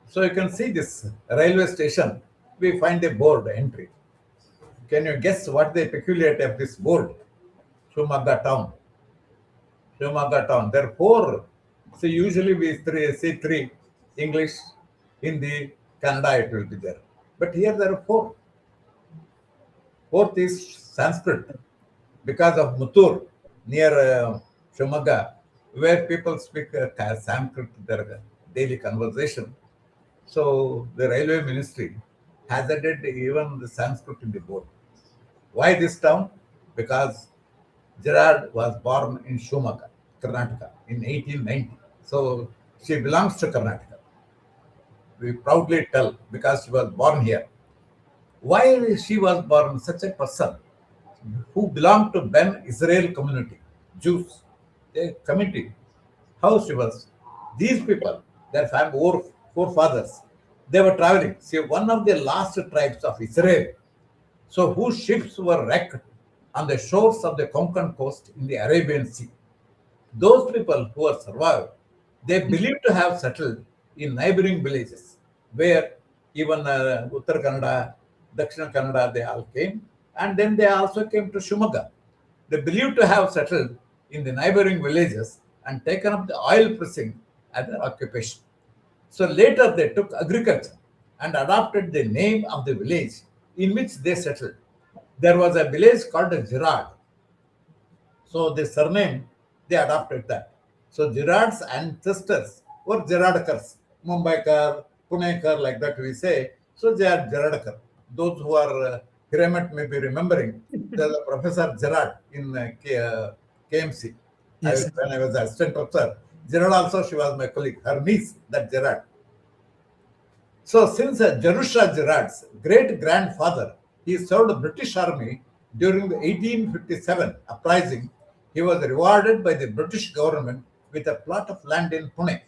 So you can see this railway station. We find a board entry. Can you guess what the peculiarity of this board? Shumaga town. Shumaga town. There are 4. So usually we see 3: English, Hindi, Kannada. It will be there. But here there are 4. 4th is Sanskrit, because of Muttur near Shumaga, where people speak Sanskrit, their daily conversation. So the railway ministry has added even the Sanskrit in the board. Why this town? Because Gerard was born in Shumaga, Karnataka in 1890. So she belongs to Karnataka. We proudly tell because she was born here. Why she was born such a person who belonged to Ben Israel community, Jews, a community, how she was. These people, their family, forefathers, they were traveling. See, one of the last tribes of Israel, so whose ships were wrecked on the shores of the Konkan coast in the Arabian Sea. Those people who were survived, they believed to have settled in neighboring villages, where even Uttar Kannada, Dakshina Kannada, they all came, and then they also came to Shumaga. They believed to have settled in the neighboring villages, and taken up the oil pressing as their occupation. So later they took agriculture and adopted the name of the village in which they settled. There was a village called Girard. So the surname, they adopted that. So Girard's ancestors were Girardkars, Mumbaikar, Punekar, like that we say. So they are Girardkar. Those who are Hiremat may be remembering, there's a Professor Girard in KMC. Yes. When I was assistant professor, Girard also, she was my colleague, her niece, that Girard. So since Jerusha Girard's great-grandfather, he served the British Army during the 1857 uprising, he was rewarded by the British government with a plot of land in Pune.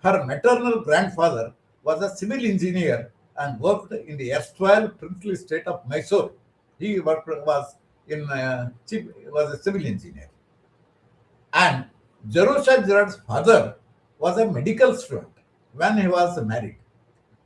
Her maternal grandfather was a civil engineer and worked in the erstwhile princely state of Mysore. He was a civil engineer. And Jerusha Girard's father was a medical student when he was married.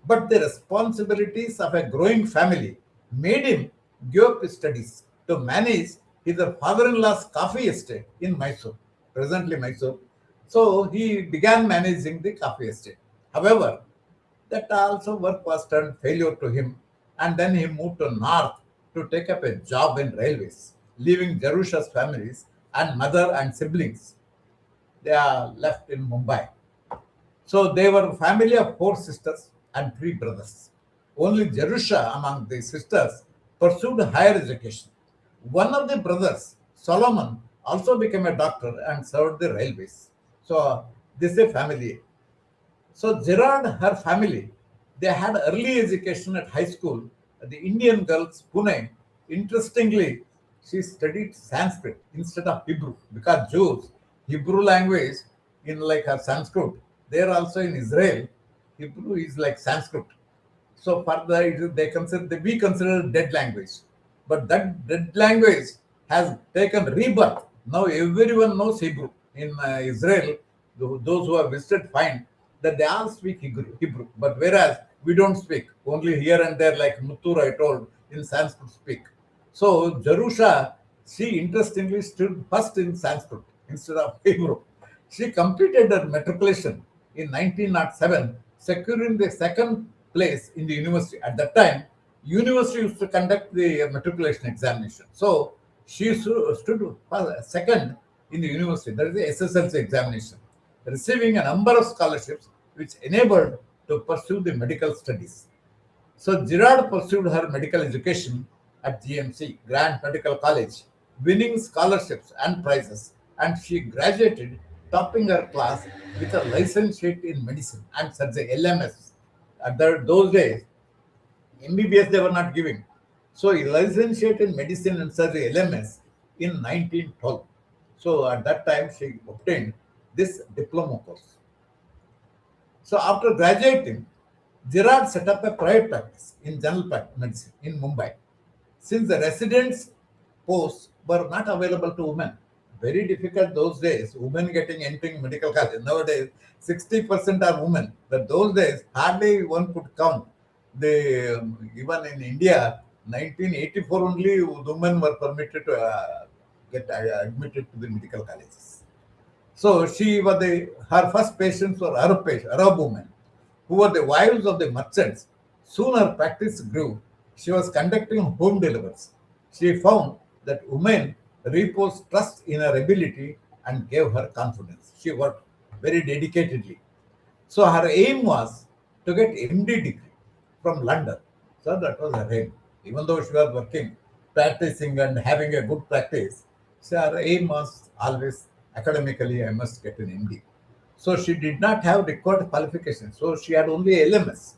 But the responsibilities of a growing family made him give up his studies to manage his father-in-law's coffee estate in Mysore, presently Mysore. So he began managing the coffee estate. However, that also work was turned failure to him, and then he moved to north to take up a job in railways, leaving Jerusha's families and mother and siblings. They are left in Mumbai. So they were a family of 4 sisters and 3 brothers. Only Jerusha among the sisters pursued higher education. One of the brothers, Solomon, also became a doctor and served the railways. So this is a family. So Girard, her family, they had early education at high school at the Indian Girls, Pune. Interestingly, she studied Sanskrit instead of Hebrew because Jews, Hebrew language in like her Sanskrit, there also in Israel, Hebrew is like Sanskrit. So further, we consider dead language, but that dead language has taken rebirth. Now everyone knows Hebrew in Israel. Those who have visited find that they all speak Hebrew, but whereas we don't speak. Only here and there, like Muttur, I told, in Sanskrit speak. So Jerusha, she interestingly stood first in Sanskrit instead of Hebrew. She completed her matriculation in 1907, securing the second place in the university. At that time, university used to conduct the matriculation examination. So she stood second in the university, that is the SSLC examination, receiving a number of scholarships which enabled to pursue the medical studies. So Girard pursued her medical education at GMC, Grand Medical College, winning scholarships and prizes, and she graduated topping her class with a licentiate in medicine and surgery, LMS. At those days, MBBS they were not giving. So he licentiate in medicine and surgery, LMS, in 1912. So at that time, she obtained this diploma course. So after graduating, Girard set up a private practice in general medicine in Mumbai. Since the residence posts were not available to women, very difficult those days, women entering medical college. Nowadays, 60% are women, but those days, hardly one could count. Even in India, 1984 only, women were permitted to get admitted to the medical colleges. So her first patients were Arab women, who were the wives of the merchants. Soon her practice grew. She was conducting home deliveries. She found that women reposed trust in her ability and gave her confidence. She worked very dedicatedly. So her aim was to get MD degree from London. So that was her aim. Even though she was working, practicing and having a good practice, so her aim was always academically, I must get an MD. So she did not have required qualifications. So she had only LMS.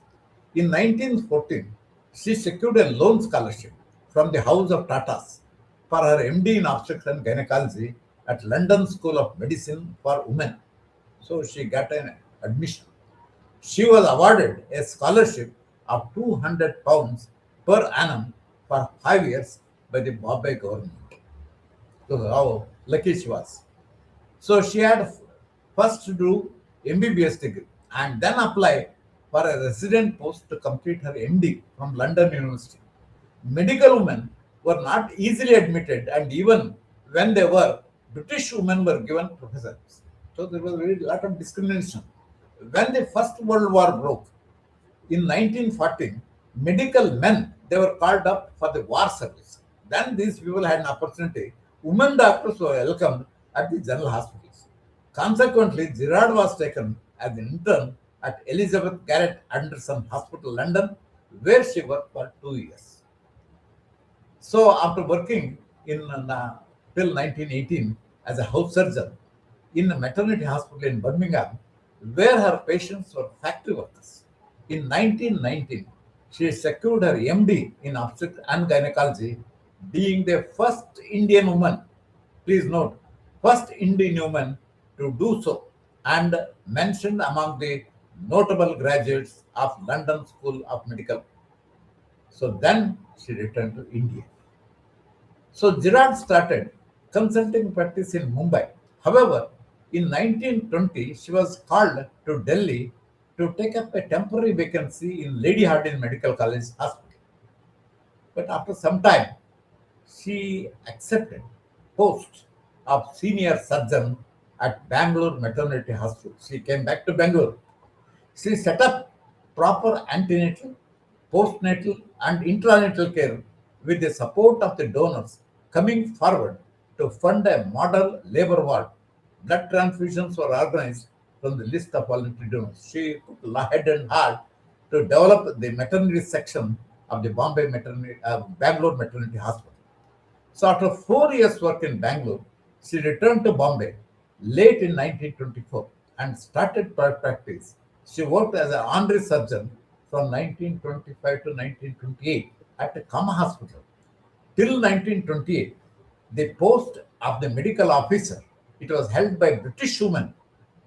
In 1914, she secured a loan scholarship from the House of Tatas for her MD in obstetrics and gynecology at London School of Medicine for Women. So she got an admission. She was awarded a scholarship of £200 per annum for 5 years by the Bombay government. So how lucky she was. So she had first to do MBBS degree and then apply for a resident post to complete her MD from London University. Medical women were not easily admitted, and even when they were, British women were given professors. So there was a very lot of discrimination. When the First World War broke, in 1914, medical men, they were called up for the war service. Then these people had an opportunity. Women doctors were welcomed at the general hospitals. Consequently, Girard was taken as an intern at Elizabeth Garrett Anderson Hospital, London, where she worked for 2 years. So after working in till 1918 as a house surgeon in a maternity hospital in Birmingham, where her patients were factory workers, in 1919 she secured her MD in obstetrics and gynecology, being the first Indian woman, please note, first Indian woman to do so, and mentioned among the notable graduates of London School of Medical. So then she returned to India. So Girard started consulting practice in Mumbai. However, in 1920, she was called to Delhi to take up a temporary vacancy in Lady Hardinge Medical College Hospital. But after some time, she accepted post of senior surgeon at Bangalore Maternity Hospital. She came back to Bangalore. She set up proper antenatal, postnatal, and intranatal care with the support of the donors coming forward to fund a model labor ward. Blood transfusions were organized from the list of voluntary donors. She put head and heart to develop the maternity section of the Bangalore Maternity Hospital. So after 4 years work in Bangalore, she returned to Bombay late in 1924 and started private practice. She worked as an honorary surgeon from 1925 to 1928 at the Kama Hospital. Till 1928, the post of the medical officer, it was held by British women.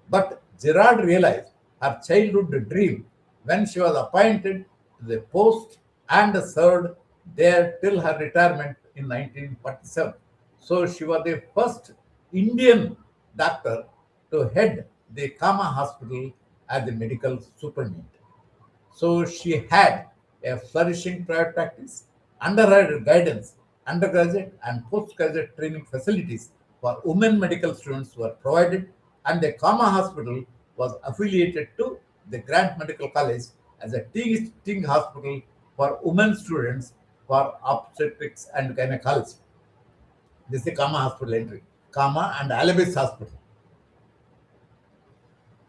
But Girard realized her childhood dream when she was appointed to the post and served there till her retirement in 1947. So she was the first Indian doctor to head the Kama Hospital as the medical superintendent. So she had a flourishing private practice. Under her guidance, undergraduate and postgraduate training facilities for women medical students were provided, and the Kama Hospital was affiliated to the Grant Medical College as a teaching hospital for women students for obstetrics and gynecology. This is the Kama Hospital entry. Kama and Alibis Hospital.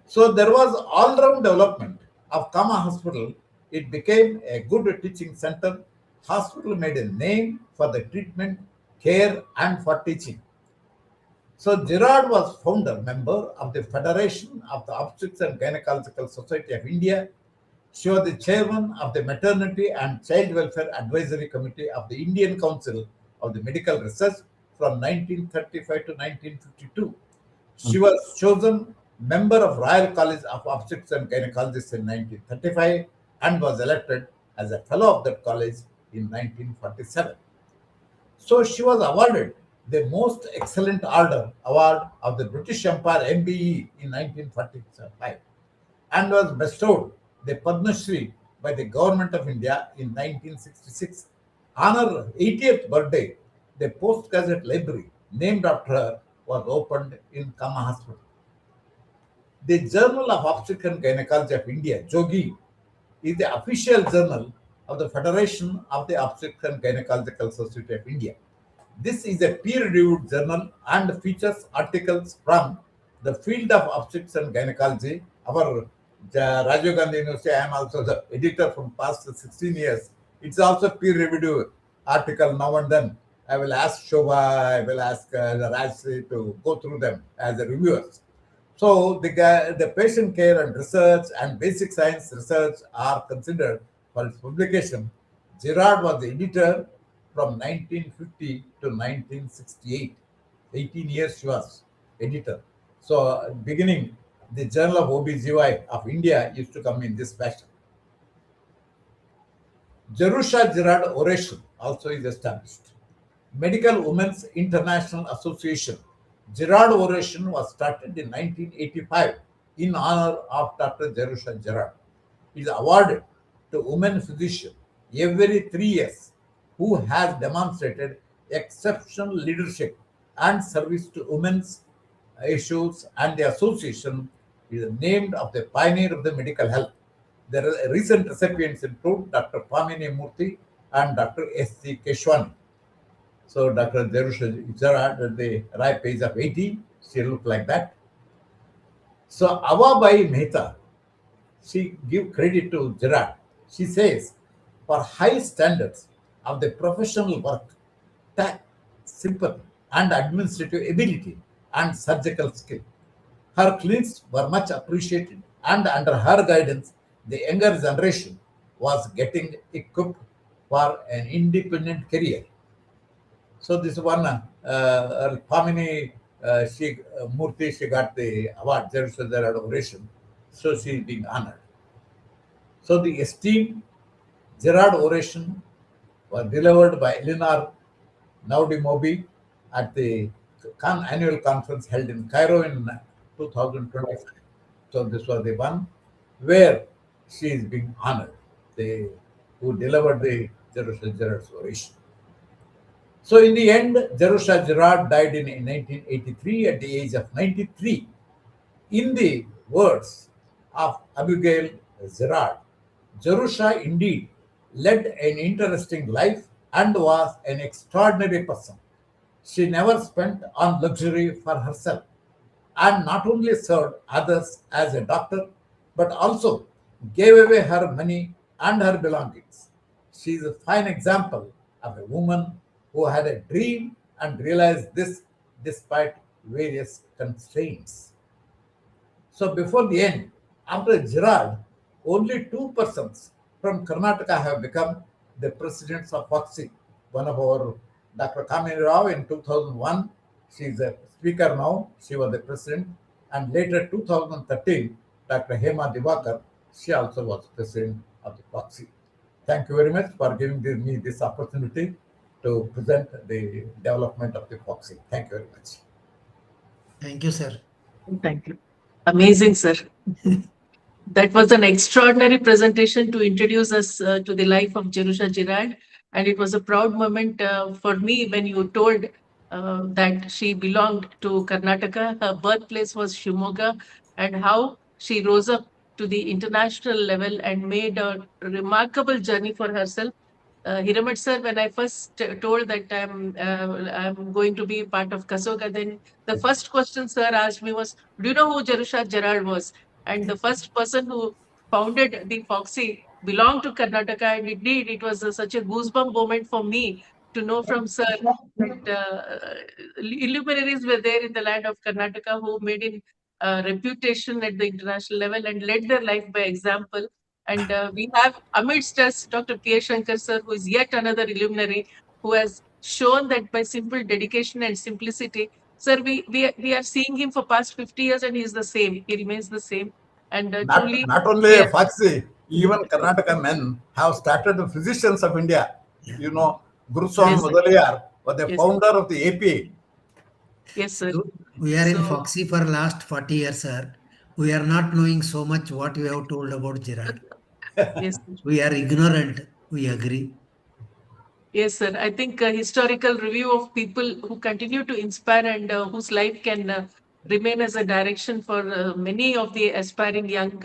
So there was all-round development of Kama Hospital. It became a good teaching center. Hospital made a name for the treatment, care, and for teaching. So Girard was founder member of the Federation of the Obstetrics and Gynecological Society of India. She was the chairman of the Maternity and Child Welfare Advisory Committee of the Indian Council of the Medical Research from 1935 to 1952. She was chosen member of Royal College of Obstetrics and Gynecologists in 1935 and was elected as a fellow of that college in 1947. So she was awarded the Most Excellent Order Award of the British Empire MBE in 1945 and was bestowed the Padma Shri by the Government of India in 1966. On her 80th birthday, the postgraduate library named after her was opened in Kama Hospital. The Journal of Obstetrics and Gynecology of India, JOGI, is the official journal of the Federation of the Obstetrics and Gynecological Society of India. This is a peer-reviewed journal and features articles from the field of obstetrics and gynecology. Our Rajiv Gandhi University, I am also the editor from past 16 years. It's also peer-reviewed article now and then. I will ask Shobha, I will ask Rajshri to go through them as the reviewers. So the patient care and research and basic science research are considered for its publication. Girard was the editor from 1950 to 1968. 18 years she was editor. So beginning, the Journal of OBGY of India used to come in this fashion. Jerusha Girard Oration also is established. Medical Women's International Association. Girard Oration was started in 1985 in honor of Dr. Jerusha Girard. It is awarded to women physicians every 3 years who has demonstrated exceptional leadership and service to women's issues, and the association is named of the pioneer of the medical health. The recent recipients include Dr. Pamini Murthy and Dr. S.C. Keshwani. So Dr. Jerusha Gerard at the ripe age of 80, she looked like that. So Avabai Mehta, she give credit to Gerard. She says, for high standards of the professional work, tact, sympathy, and administrative ability and surgical skill, her clinics were much appreciated, and under her guidance, the younger generation was getting equipped for an independent career. So this one, Pamini Murthy, she got the award, Jerusalem Oration. So she is being honored. So the esteemed Gerard Oration was delivered by Eleanor Naudimobi at the annual conference held in Cairo in 2025. So this was the one where she is being honored, who delivered the Jerusalem Gerard's oration. So in the end, Jerusha Gerard died in 1983 at the age of 93. In the words of Abigail Gerard, Jerusha indeed led an interesting life and was an extraordinary person. She never spent on luxury for herself and not only served others as a doctor, but also gave away her money and her belongings. She is a fine example of a woman who had a dream and realized this despite various constraints. So before the end, after Gerard, only two persons from Karnataka have become the presidents of FOXI. One of our Dr. Kamini Rao in 2001, she is a speaker now, she was the president, and later 2013, Dr. Hema Divakar, she also was president of the FOXI. Thank you very much for giving me this opportunity to present the development of the FOXI. Thank you very much. Thank you, sir. Thank you. Amazing, sir. That was an extraordinary presentation to introduce us to the life of Jerusha Gerard. And it was a proud moment for me when you told that she belonged to Karnataka. Her birthplace was Shimoga, and how she rose up to the international level and made a remarkable journey for herself. Hiramat sir, when I first told that I'm going to be part of Kasoga, then the first question sir asked me was, do you know who Jerusha Gerard was? And the first person who founded the FOXI belonged to Karnataka, and indeed it was such a goosebump moment for me to know from sir that illuminaries were there in the land of Karnataka who made in reputation at the international level and led their life by example. And we have amidst us Dr. P.S. Shankar sir, who is yet another illuminary, who has shown that by simple dedication and simplicity, sir, we are seeing him for past 50 years and he is the same. He remains the same. And truly, Not only yeah. FOXI, even Karnataka men have started the Physicians of India. You know, Guruswami Yes, sir. Mudaliar was the Yes, founder of the APA. Yes, sir. We are in So- FOXI for last 40 years, sir. We are not knowing so much what you have told about Gerard. Yes, sir. We are ignorant, we agree. Yes, sir. I think a historical review of people who continue to inspire and whose life can remain as a direction for many of the aspiring young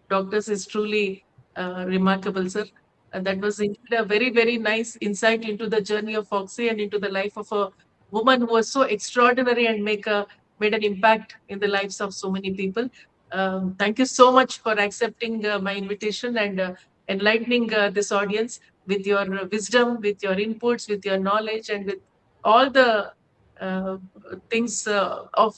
doctors is truly remarkable, sir. And that was indeed a very, very nice insight into the journey of FOXI and into the life of a woman who was so extraordinary and made an impact in the lives of so many people. Thank you so much for accepting my invitation and enlightening this audience with your wisdom, with your inputs, with your knowledge, and with all the things of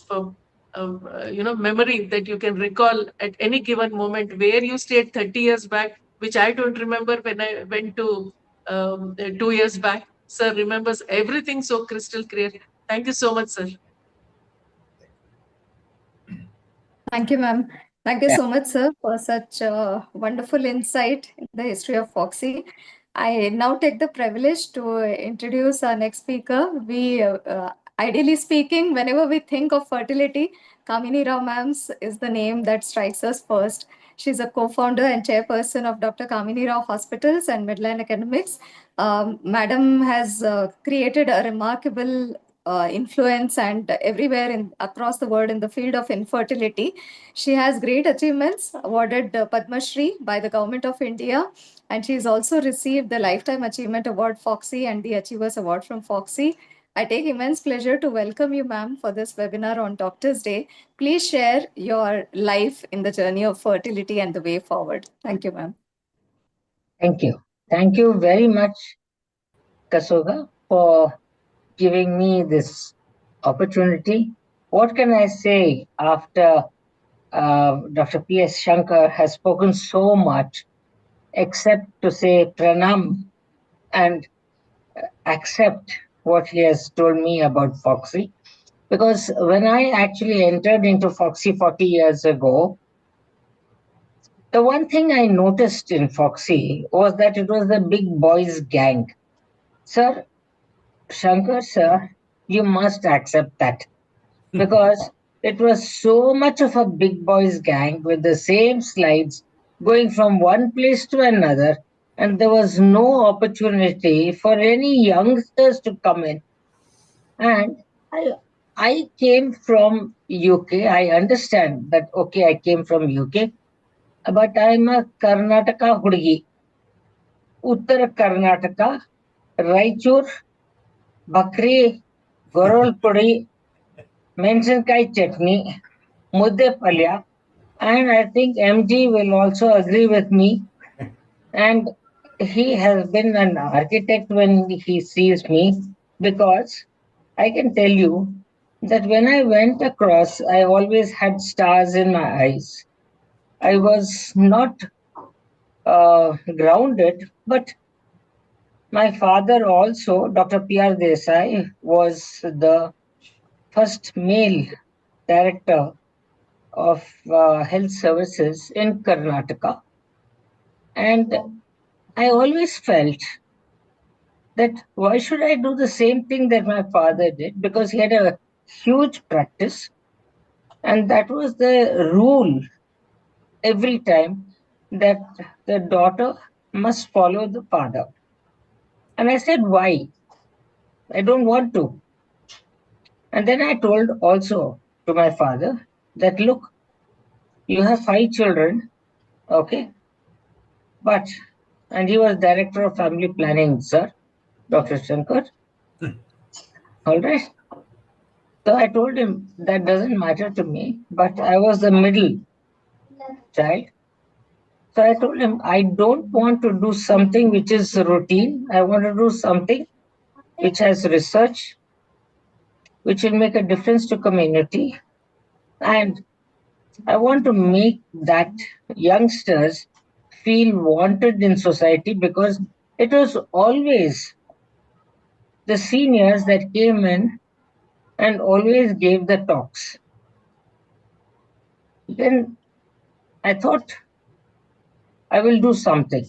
memory that you can recall at any given moment, where you stayed 30 years back, which I don't remember when I went to 2 years back. Sir remembers everything so crystal clear. Thank you so much, sir. Thank you, ma'am. Thank you so much, sir, for such wonderful insight in the history of FOXI. I now take the privilege to introduce our next speaker. Ideally speaking, whenever we think of fertility, Kamini Rao ma'am's is the name that strikes us first. She's a co-founder and chairperson of Dr. Kamini Rao Hospitals and Medline Academics. Madam has created a remarkable influence and everywhere across the world in the field of infertility. She has great achievements, awarded Padma Shri by the Government of India, and she's also received the Lifetime Achievement Award Foxy and the Achievers Award from Foxy. I take immense pleasure to welcome you, ma'am, for this webinar on Doctor's Day. Please share your life in the journey of fertility and the way forward. Thank you, ma'am. Thank you. Thank you very much, Kasoga, for giving me this opportunity. What can I say after Dr. P.S. Shankar has spoken so much, except to say pranam and accept what he has told me about Foxy. Because when I actually entered into Foxy 40 years ago, the one thing I noticed in Foxy was that it was the big boys gang. Sir, Shankar sir, you must accept that. Because it was so much of a big boys gang with the same slides going from one place to another, and there was no opportunity for any youngsters to come in. And I came from UK. I understand that, okay, I came from UK, but I'm a Karnataka Hudgi. Uttara Karnataka, Raichur, Bakri, Gorol Pudi, Mensankai Chutney, Mudde Palya, and I think MD will also agree with me. And he has been an architect when he sees me, because I can tell you that when I went across, I always had stars in my eyes. I was not grounded, but my father also, Dr. P.R. Desai, was the first male director of health services in Karnataka. And I always felt that why should I do the same thing that my father did? Because he had a huge practice, and that was the rule every time, that the daughter must follow the father. And I said, why? I don't want to. And then I told also to my father that, look, you have 5 children, okay? But, and he was director of family planning, sir, Dr. Shankar. All right. So I told him that doesn't matter to me, but I was the middle child. So I told him, I don't want to do something which is routine. I want to do something which has research, which will make a difference to community. And I want to make that youngsters feel wanted in society, because it was always the seniors that came in and always gave the talks. Then I thought I will do something.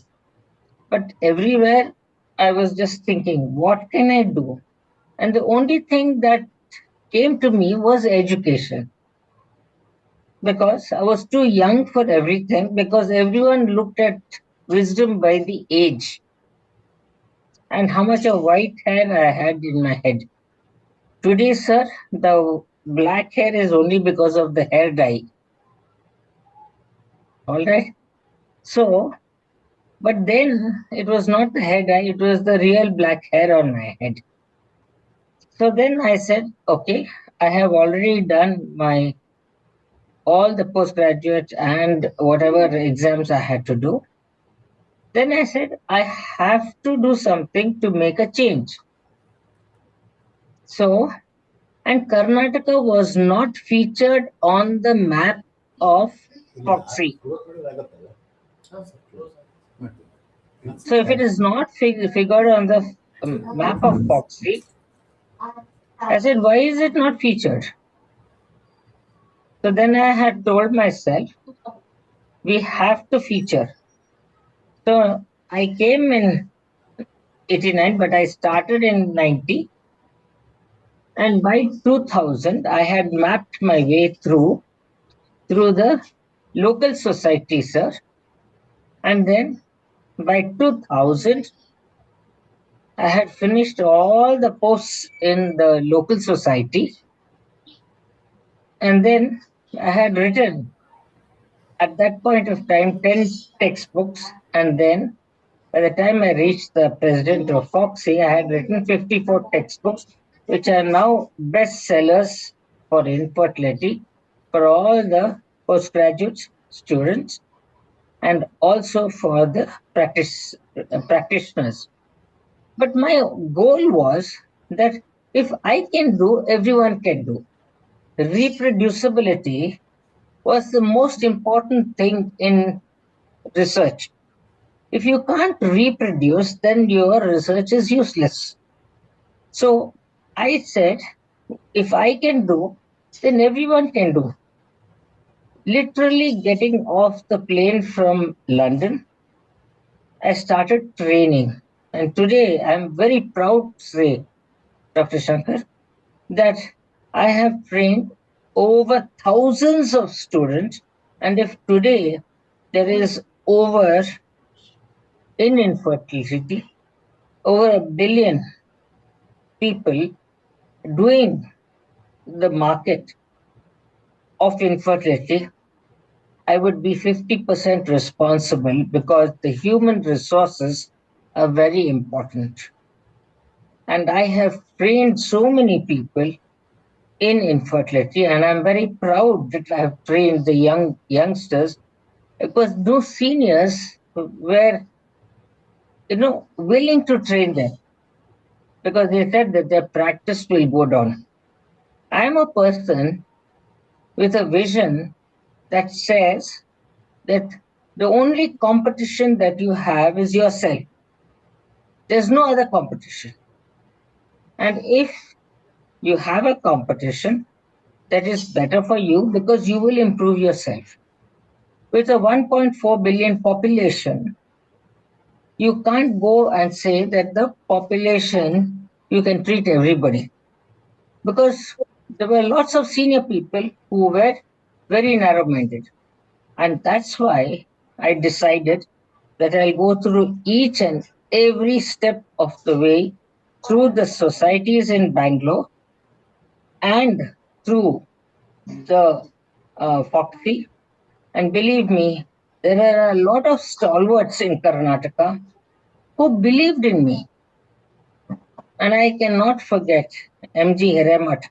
But everywhere I was just thinking, what can I do? And the only thing that came to me was education. Because I was too young for everything, because everyone looked at wisdom by the age and how much of white hair I had in my head. Today, sir, the black hair is only because of the hair dye. All right. So, but then it was not the hair dye, it was the real black hair on my head. So then I said, okay, I have already done my all the postgraduate and whatever exams I had to do. Then I said, I have to do something to make a change. So, and Karnataka was not featured on the map of Foxy. So if it is not figured on the map of Foxy, I said, why is it not featured? So then I had told myself, we have to feature. So I came in 89, but I started in 90. And by 2000, I had mapped my way through the local society, sir. And then by 2000, I had finished all the posts in the local society, and then I had written at that point of time 10 textbooks, and then by the time I reached the president of Foxy, I had written 54 textbooks, which are now bestsellers for infertility for all the postgraduate students and also for the practitioners. But my goal was that if I can do, everyone can do. Reproducibility was the most important thing in research. If you can't reproduce, then your research is useless. So I said, if I can do, then everyone can do. Literally getting off the plane from London, I started training. And today I'm very proud to say, Dr. Shankar, that I have trained over thousands of students. And if today there is over, in infertility, over 1 billion people doing the market of infertility, I would be 50% responsible because the human resources are very important. And I have trained so many people in infertility, and I'm very proud that I have trained the youngsters because those seniors were, willing to train them because they said that their practice will go down. I'm a person with a vision that says that the only competition that you have is yourself. There's no other competition. And if you have a competition, that is better for you because you will improve yourself. With a 1.4 billion population, you can't go and say that the population, you can treat everybody. Because there were lots of senior people who were very narrow-minded. And that's why I decided that I'll go through each and every step of the way through the societies in Bangalore and through the Foxy. And believe me, there are a lot of stalwarts in Karnataka who believed in me. And I cannot forget MG Hiremat,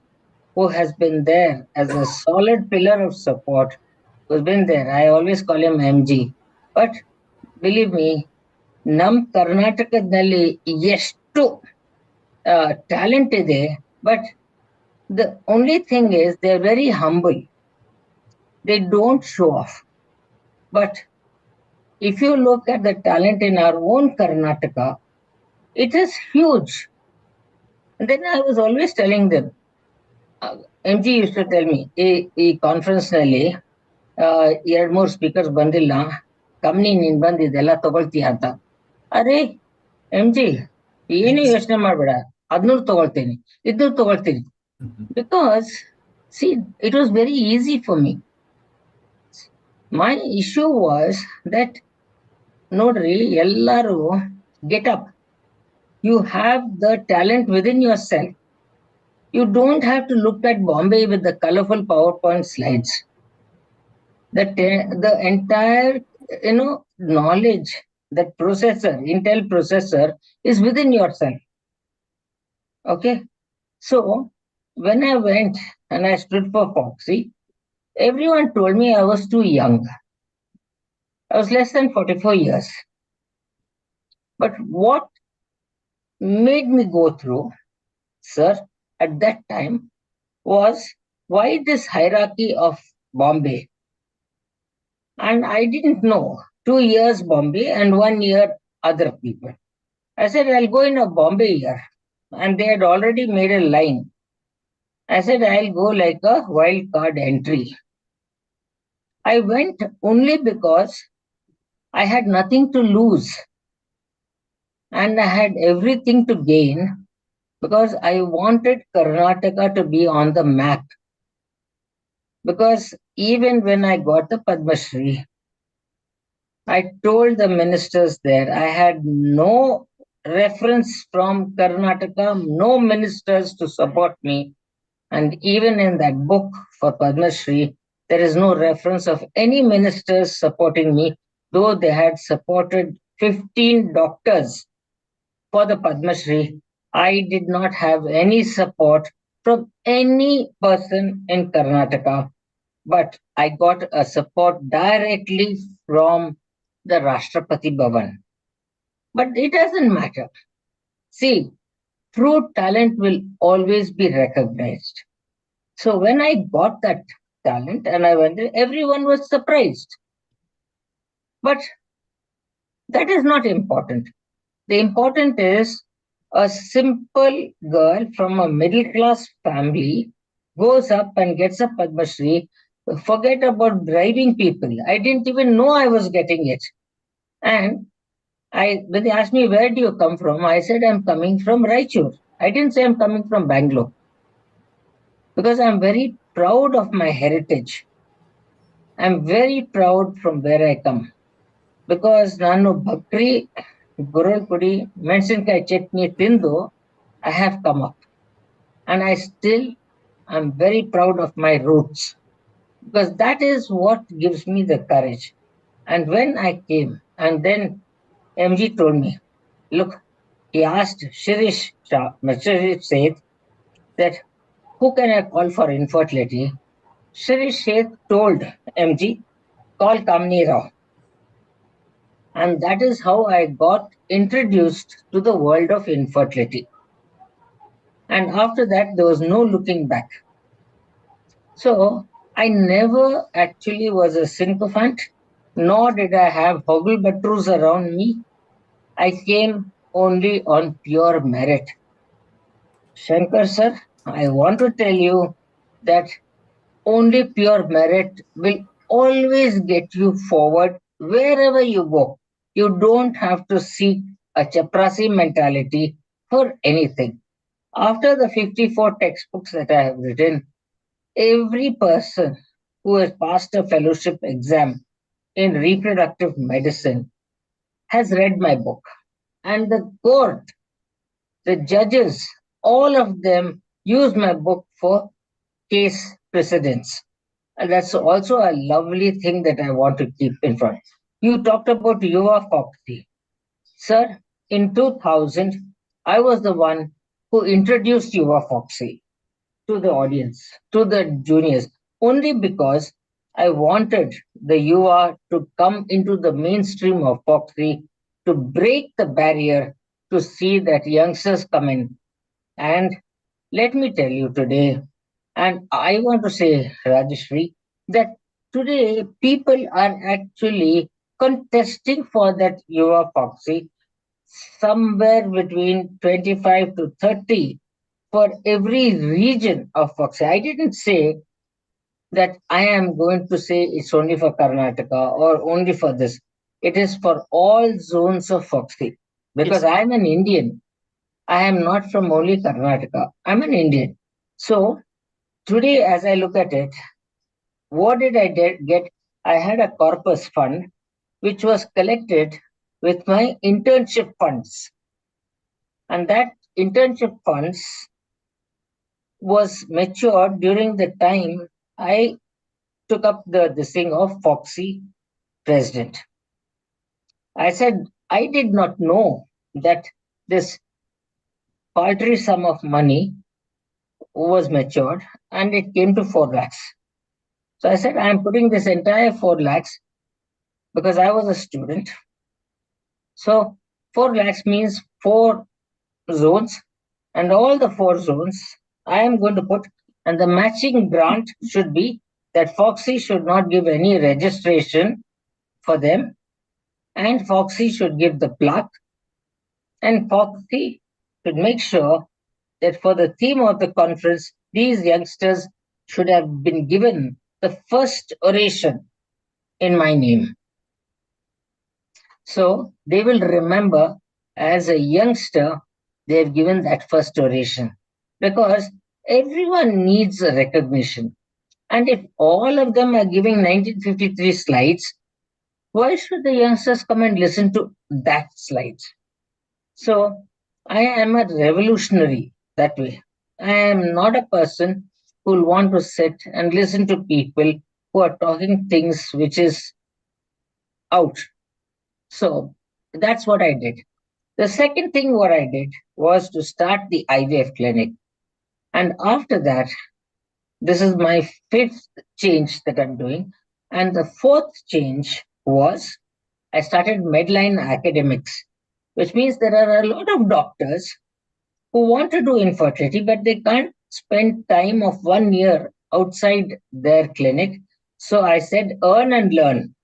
who has been there as a solid pillar of support, who's been there. I always call him MG. But believe me, ನಮ್ ಕರ್ನಾಟಕದಲ್ಲಿ ಎಷ್ಟು talent ಇದೆ, but the only thing is they're very humble. They don't show off. But if you look at the talent in our own Karnataka, it is huge. And then I was always telling them, MG used to tell me, ಈ conference ನಲ್ಲಿ 2-3 speakers ಬಂದಿಲ್ಲ, company ನೀನ್ ಬಂದು ಇದೆಲ್ಲ ತಗೊಳ್ತೀಯ ಅಂತ. ಅರೆ MG, ಏನು ಯೋಚನೆ ಮಾಡ್ಬೇಡ, 500 ತಗೊಳ್ತೀನಿ, 200 ತಗೊಳ್ತೀನಿ. Because, see, it was very easy for me. My issue was that, nodri, ellaru get up. You have the talent within yourself. You don't have to look at Bombay with the colorful PowerPoint slides. The entire, knowledge, that processor, Intel processor, is within yourself. Okay? So, when I went and I stood for Foxy, everyone told me I was too young. I was less than 44 years. But what made me go through, sir, at that time, was why this hierarchy of Bombay? And I didn't know. 2 years Bombay and 1 year other people. I said, I'll go in a Bombay year. And they had already made a line. I said, I'll go like a wild card entry. I went only because I had nothing to lose. And I had everything to gain because I wanted Karnataka to be on the map. Because even when I got the Padma Shri, I told the ministers there I had no reference from Karnataka, no ministers to support me. And even in that book for Padma Shri, there is no reference of any ministers supporting me, though they had supported 15 doctors for the Padma Shri. I did not have any support from any person in Karnataka, but I got a support directly from the Rashtrapati Bhavan. But it doesn't matter. See, true talent will always be recognized. So when I got that talent and I went there, everyone was surprised. But that is not important. The important is a simple girl from a middle class family goes up and gets a Padma Shri. Forget about bribing people. I didn't even know I was getting it. And when they asked me, where do you come from? I said, I'm coming from Raichur. I didn't say I'm coming from Bangalore. Because I'm very proud of my heritage. I'm very proud from where I come. Because Nanu Bhakri, Gurul Pudi, Mensinkai Chutney Tindu, I have come up. And I'm very proud of my roots. Because that is what gives me the courage. And when I came, and then MG told me, look, he asked Shirish Seth that who can I call for infertility? Shirish Seth told MG, call Kamini Rao. And that is how I got introduced to the world of infertility. And after that, there was no looking back. So I never actually was a sycophant, nor did I have hoggle battrus around me. I came only on pure merit. Shankar sir, I want to tell you that only pure merit will always get you forward wherever you go. You don't have to seek a chaprasi mentality for anything. After the 54 textbooks that I have written, every person who has passed a fellowship exam in reproductive medicine has read my book. And the court, the judges, all of them use my book for case precedents. And that's also a lovely thing that I want to keep in front. You talked about Yuva Foxy. Sir, in 2000, I was the one who introduced Yuva Foxy to the audience, to the juniors, only because I wanted the Yuva to come into the mainstream of Foxy, to break the barrier, to see that youngsters come in. And let me tell you today, and I want to say, Rajeshri, that today people are actually contesting for that Yuva Foxy, somewhere between 25 to 30 for every region of Foxy. I didn't say that I am going to say it's only for Karnataka or only for this. It is for all zones of Foxy. Because I am an Indian. I am not from only Karnataka. I'm an Indian. So today, as I look at it, what did I get? I had a corpus fund, which was collected with my internship funds. And that internship funds was matured during the time I took up this thing of Foxy president. I said, I did not know that this paltry sum of money was matured and it came to 4 lakhs. So I said, I'm putting this entire 4 lakhs because I was a student. So 4 lakhs means 4 zones, and all the 4 zones I am going to put, and the matching grant should be that Foxy should not give any registration for them, and Foxy should give the plaque, and Foxy should make sure that for the theme of the conference, these youngsters should have been given the first oration in my name. So they will remember as a youngster, they've given that first oration, because everyone needs a recognition. And if all of them are giving 1953 slides, why should the youngsters come and listen to that slides? So I am a revolutionary that way. I am not a person who will want to sit and listen to people who are talking things which is out. So that's what I did. The second thing what I did was to start the IVF clinic. And after that, this is my fifth change that I'm doing. And the fourth change was I started Medline Academics, which means there are a lot of doctors who want to do infertility, but they can't spend time of 1 year outside their clinic. So I said, earn and learn.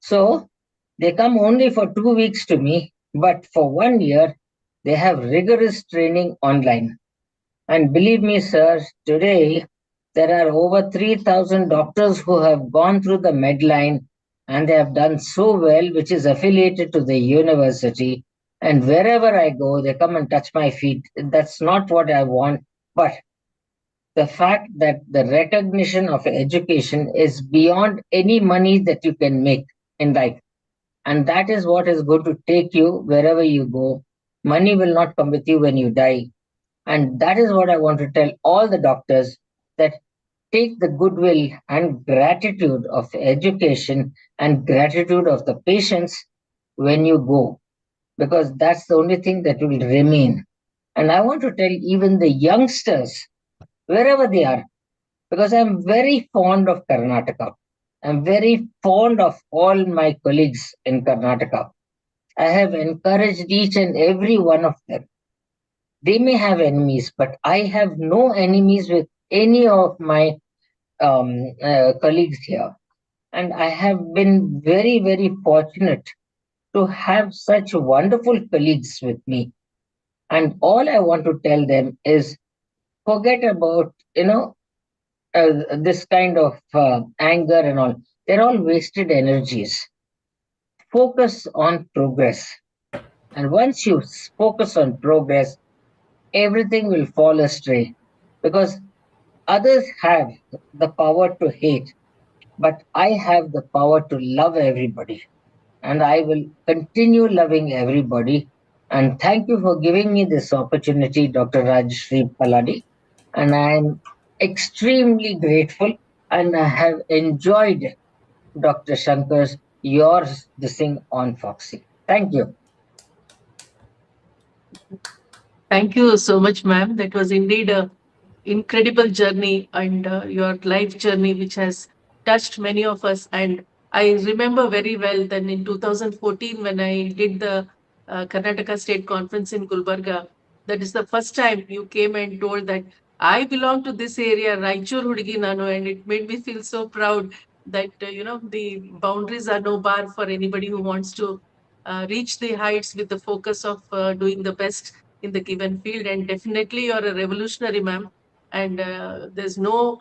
So they come only for 2 weeks to me, but for 1 year, they have rigorous training online. And believe me, sir, today there are over 3,000 doctors who have gone through the Medline and they have done so well, which is affiliated to the university. And wherever I go, they come and touch my feet. That's not what I want. But the fact that the recognition of education is beyond any money that you can make in life. And that is what is going to take you wherever you go. Money will not come with you when you die. And that is what I want to tell all the doctors, that take the goodwill and gratitude of education and gratitude of the patients when you go, because that's the only thing that will remain. And I want to tell even the youngsters, wherever they are, because I'm very fond of Karnataka. I'm very fond of all my colleagues in Karnataka. I have encouraged each and every one of them. They may have enemies, but I have no enemies with any of my colleagues here. And I have been very, very fortunate to have such wonderful colleagues with me. And all I want to tell them is forget about, this kind of anger and all. They're all wasted energies. Focus on progress. And once you focus on progress, everything will fall astray, because others have the power to hate, but I have the power to love everybody. And I will continue loving everybody. And thank you for giving me this opportunity, Dr. Rajshri Paladi. And I'm extremely grateful, and I have enjoyed Dr. Shankar's yours this thing on Foxy. Thank you. Thank you so much, ma'am. That was indeed a incredible journey and your life journey, which has touched many of us. And I remember very well that in 2014, when I did the Karnataka State Conference in Gulbarga, that is the first time you came and told that I belong to this area, Raichur Hudigi Nanu, and it made me feel so proud that the boundaries are no bar for anybody who wants to reach the heights with the focus of doing the best in the given field. And definitely you're a revolutionary, ma'am. And there's no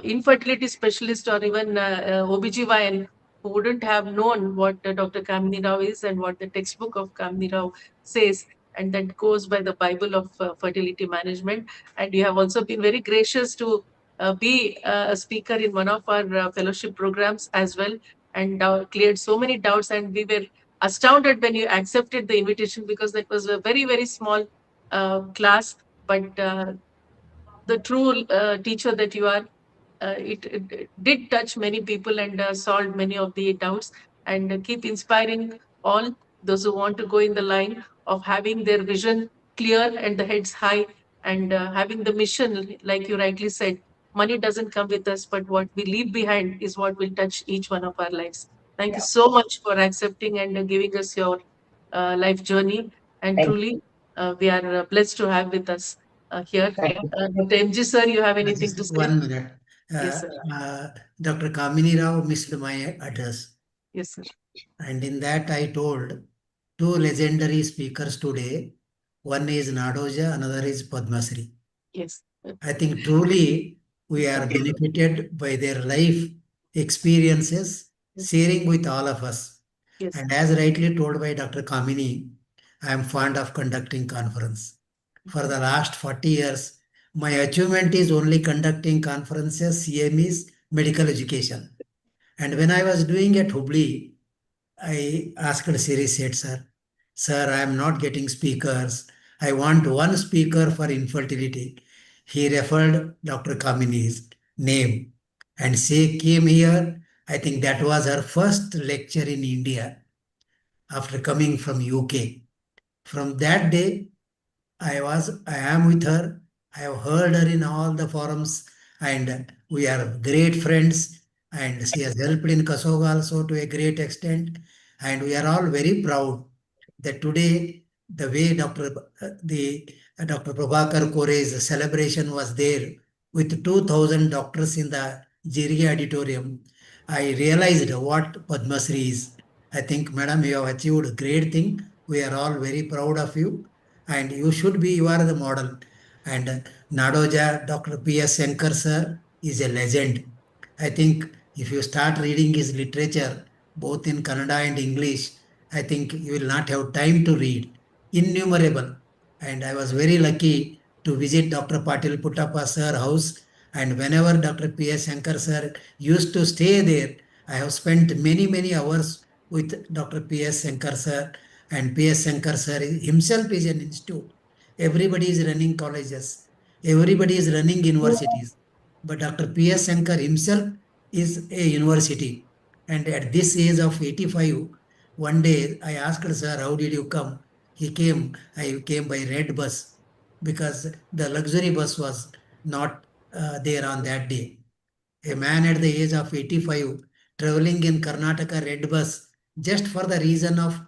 infertility specialist or even OBGYN who wouldn't have known what Dr. Kamini Rao is and what the textbook of Kamini Rao says. And that goes by the Bible of fertility management. And you have also been very gracious to be a speaker in one of our fellowship programs as well, and cleared so many doubts. And we were astounded when you accepted the invitation, because that was a very, very small class, but the true teacher that you are, it did touch many people and solved many of the doubts, and keep inspiring all those who want to go in the line of having their vision clear and the heads high, and having the mission, like you rightly said, money doesn't come with us, but what we leave behind is what will touch each one of our lives. Thank you so much for accepting and giving us your life journey. And Thank truly, we are blessed to have with us here. Thank you. Dr. MG sir, you have anything to Just say? 1 minute. Yes, sir. Dr. Kamini Rao missed my address. Yes, sir. And in that I told two legendary speakers today. One is Nadoja, another is Padma Shri. Yes. I think truly we are benefited by their life experiences, sharing with all of us. Yes. And as rightly told by Dr. Kamini, I am fond of conducting conference. For the last 40 years, my achievement is only conducting conferences, CMEs, medical education. And when I was doing at Hubli, I asked Siri Seth, sir, Sir, I am not getting speakers. I want one speaker for infertility. He referred Dr. Kamini's name and she came here. I think that was her first lecture in India after coming from UK. From that day, I am with her. I have heard her in all the forums, and we are great friends. And she has helped in Kasoga also to a great extent. And we are all very proud that today, the way Dr. Prabhakar Kore's celebration was there with 2,000 doctors in the Jiri auditorium, I realized what Padma Shri is. I think, Madam, you have achieved a great thing. We are all very proud of you and you are the model. And Nadoja, Dr. P.S. Shankar sir is a legend. I think if you start reading his literature, both in Kannada and English, I think you will not have time to read. Innumerable. And I was very lucky to visit Dr. Patil Puttappa sir house. And whenever Dr. P.S. Shankar sir used to stay there, I have spent many, many hours with Dr. P.S. Shankar sir, and P.S. Shankar sir himself is an institute. Everybody is running colleges. Everybody is running universities. But Dr. P.S. Shankar himself is a university. And at this age of 85, one day I asked sir, how did you come? I came by red bus because the luxury bus was not there on that day. A man at the age of 85 traveling in Karnataka red bus just for the reason of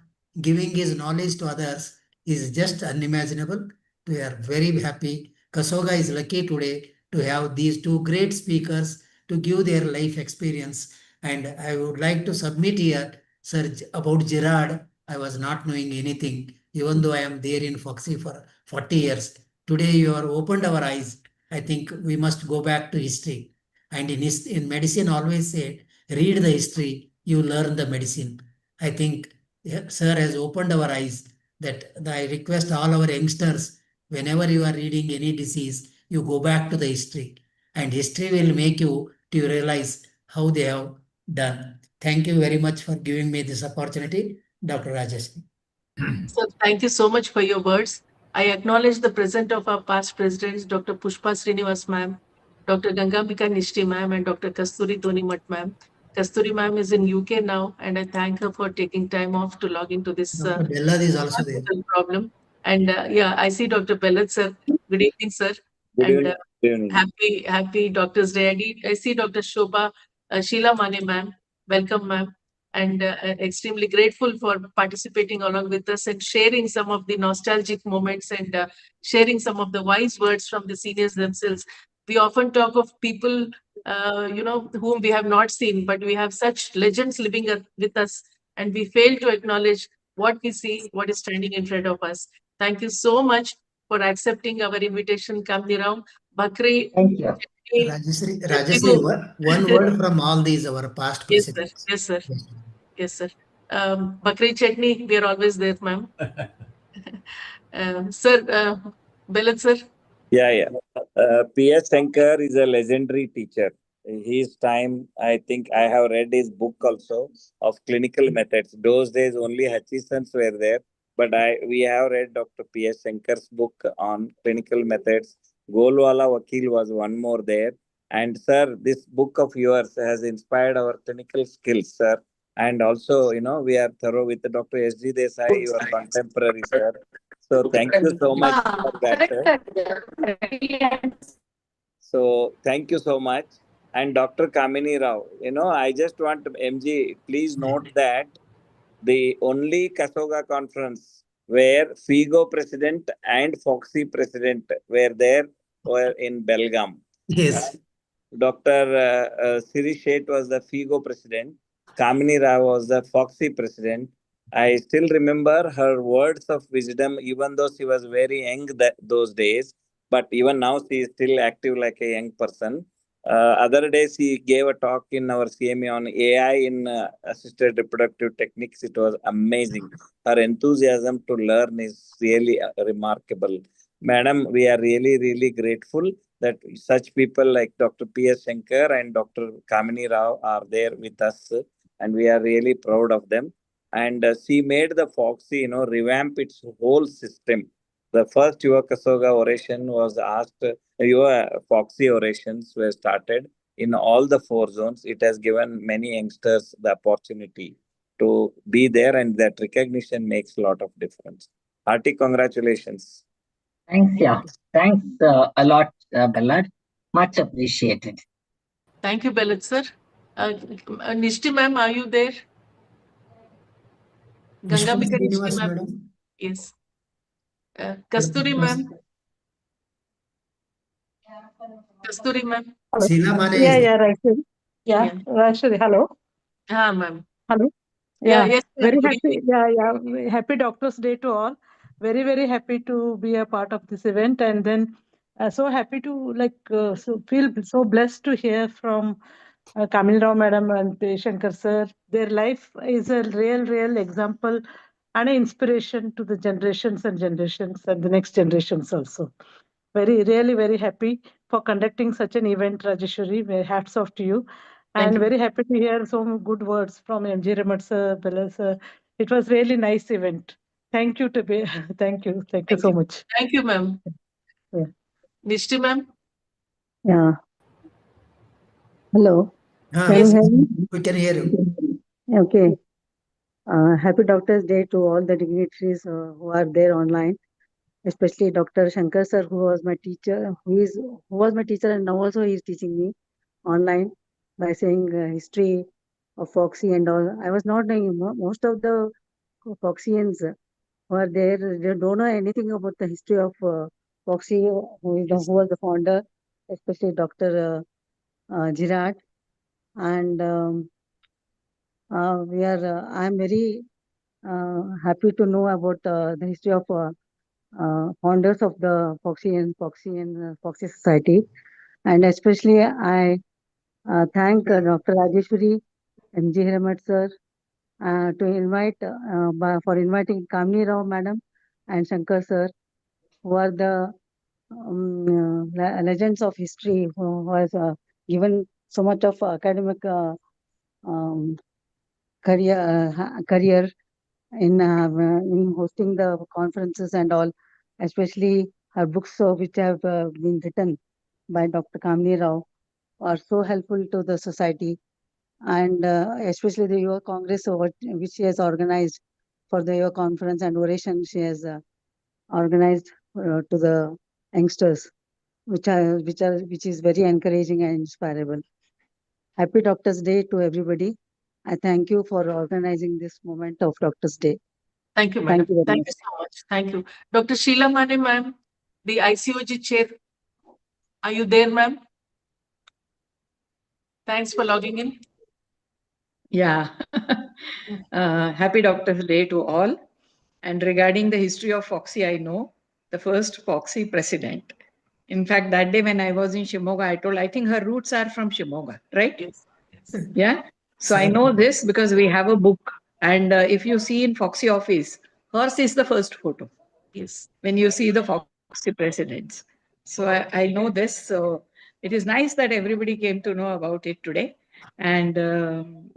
giving his knowledge to others is just unimaginable. We are very happy. Kasoga is lucky today to have these two great speakers to give their life experience. And I would like to submit here, sir, about Gerard. I was not knowing anything, even though I am there in Foxy for 40 years. Today you have opened our eyes. I think we must go back to history. And in medicine, always say, read the history, you learn the medicine. I think sir has opened our eyes that I request all our youngsters, whenever you are reading any disease, you go back to the history. And history will make you to realize how they have done. Thank you very much for giving me this opportunity, Dr. Rajesh. So thank you so much for your words. I acknowledge the presence of our past presidents, Dr. Pushpa Srinivas ma'am, Dr. Gangambika Nishti ma'am, and Dr. Kasturi Donimat ma'am. Kasturi ma'am is in UK now, and I thank her for taking time off to log into this Dr. Bellad is also there. problem. And yeah, I see Dr. Bellat sir. Good evening, sir. Good And evening. Good evening. happy Doctor's Day. I see Dr. Shobha Sheila Mane ma'am. Welcome, ma'am. And extremely grateful for participating along with us and sharing some of the nostalgic moments and sharing some of the wise words from the seniors themselves. We often talk of people, whom we have not seen, but we have such legends living with us, and we fail to acknowledge what we see, what is standing in front of us. Thank you so much for accepting our invitation, Kamini Rao. Bakri. Thank you. Rajeshri, one word from all these, our past presidents. Yes, sir. Yes, sir. Bakri chutney, we are always there, ma'am. Sir, Bellat, sir. Yeah. P.S. Shankar is a legendary teacher. His time, I think I have read his book also of clinical methods. Those days only Hutchinsons were there, but we have read Dr. P.S. Shankar's book on clinical methods. Golwala Vakil was one more there. And sir, this book of yours has inspired our clinical skills, sir. And also, we are thorough with Dr. S.G. Desai, your contemporary, sir. So thank you so much for that, sir. So thank you so much. And Dr. Kamini Rao, I just want MG, please note that the only Kasoga conference where FIGO president and Foxy president were in Belgaum. Yes. Dr. Siri Sheth was the FIGO president. Kamini Rao was the Foxy president. I still remember her words of wisdom, even though she was very young those days. But even now, she is still active like a young person. Other day, she gave a talk in our CME on AI in assisted reproductive techniques. It was amazing. Her enthusiasm to learn is really remarkable. Madam, we are really, really grateful that such people like Dr. P.S. Shankar and Dr. Kamini Rao are there with us, and we are really proud of them. And she made the Foxy, revamp its whole system. The first Yuva Kasoga oration was asked, Yuva Foxy orations were started in all the 4 zones. It has given many youngsters the opportunity to be there, and that recognition makes a lot of difference. Hearty congratulations. Thanks, yeah. Thanks a lot, Ballad. Much appreciated. Thank you, Ballad sir. Nishti ma'am, are you there? Gangamika Nishti ma'am. madam. Yes. Kasturi ma'am. Kasturi ma'am. Sheila Mane Yeah, is yeah, Rashid. Yeah, Yeah. Rashid, hello. Ma'am. Hello. Yeah, Yeah, yes, ma'am. very Good happy. evening. Yeah. Happy Doctors' Day to all. Very, very happy to be a part of this event, and then so happy to feel so blessed to hear from Kamil Rao Madam and P. Shankar sir. Their life is a real example and an inspiration to the generations and the next generations also. Really very happy for conducting such an event, Rajeshwari. Very hats off to you. Thank And you. very happy to hear some good words from MG Ramat sir, Bella sir. It was really nice event. Thank you to be. Thank you so much. Thank you, ma'am. Yeah. Nishti ma'am. Yeah. Hello. Can Yes. you hear me? we can hear you. Okay. Happy Doctors' Day to all the dignitaries who are there online, especially Dr. Shankar sir, who was my teacher, who was my teacher, and now also he is teaching me online by saying history of Foxy and all. I was not knowing most of the Foxians who are there. They don't know anything about the history of Foxy, who was the founder, especially Dr. Girard. And I am very happy to know about the history of founders of the Foxy Society, and especially I thank Dr. Rajeshwari M.G. Hiramat sir for inviting Kamini Rao Madam and Shankar sir, who are the legends of history, who has given so much of academic career in hosting the conferences and all, especially her books which have been written by Dr. Kamini Rao are so helpful to the society, and especially the Yuva Congress which she has organized for the Yuva Conference and oration she has organized to the youngsters, which is very encouraging and inspirable. Happy Doctors' Day to everybody. I thank you for organizing this moment of Doctors' Day. Thank you, madam. Thank you very Thank much. you so much. Thank you. Dr. Sheila Mane, ma'am, the ICOG chair. Are you there, ma'am? Thanks for logging in. Yeah. Happy Doctor's Day to all. And regarding the history of Foxy, I know the first Foxy president. In fact, that day when I was in Shimoga, I think her roots are from Shimoga, right? Yes. Yeah. So I know this because we have a book. And if you see in Foxy office, hers is the first photo. Yes. When you see the Foxy presidents. So I know this. So it is nice that everybody came to know about it today. And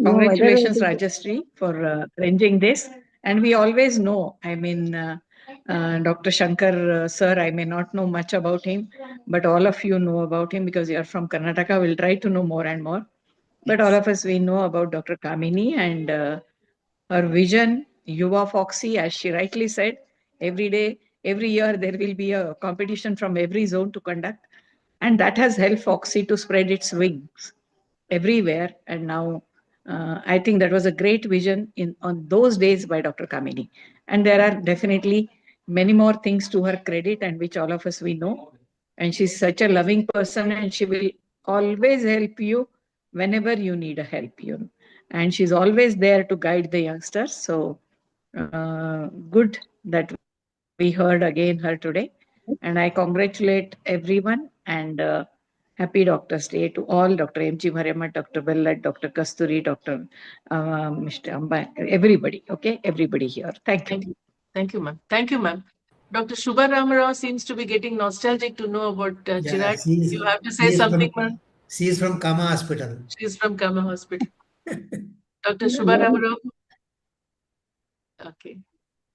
congratulations, Rajeshri, for arranging this. And we always know, I mean, Dr. Shankar sir, I may not know much about him, but all of you know about him because you are from Karnataka. We'll try to know more and more. But all of us, we know about Dr. Kamini and her vision, Yuva Foxy, as she rightly said, every day, every year, there will be a competition from every zone to conduct. And that has helped Foxy to spread its wings everywhere. And now I think that was a great vision on those days by Dr. Kamini. And there are definitely many more things to her credit and which all of us we know. And she's such a loving person and she will always help you whenever you need a help, and she's always there to guide the youngsters. So good that we heard again her today. And I congratulate everyone and happy Doctor's Day to all, Dr. M.G. Hiramat, Dr. Bellat, Dr. Kasturi, Dr. Mr. Amba, everybody, okay? Everybody here. Thank you. Thank you, ma'am. Thank you, ma'am. Dr. Shubha Ramarao seems to be getting nostalgic to know about Girard. You have to say something, ma'am. She is from Kama Hospital. She's from Kama Hospital. Dr. Shubha Ramarao. Okay.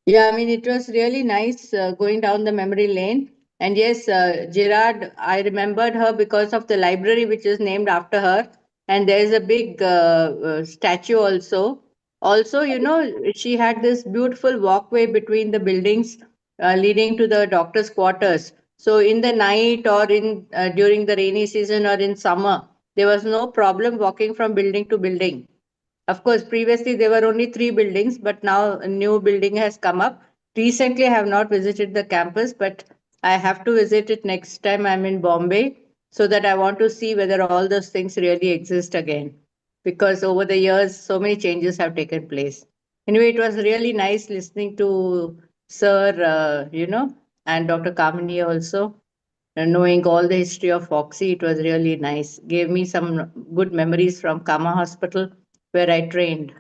Yeah, I mean, it was really nice going down the memory lane. And yes, Gerard, I remembered her because of the library which is named after her. And there's a big statue also. Also, you know, she had this beautiful walkway between the buildings leading to the doctor's quarters. So in the night or in during the rainy season or in summer, there was no problem walking from building to building. Of course, previously there were only 3 buildings, but now a new building has come up. Recently, I have not visited the campus, but I have to visit it next time I'm in Bombay so that I want to see whether all those things really exist again. Because over the years, so many changes have taken place. Anyway, it was really nice listening to Sir, and Dr. Kamini also. And knowing all the history of Foxy, it was really nice. Gave me some good memories from Kama Hospital where I trained.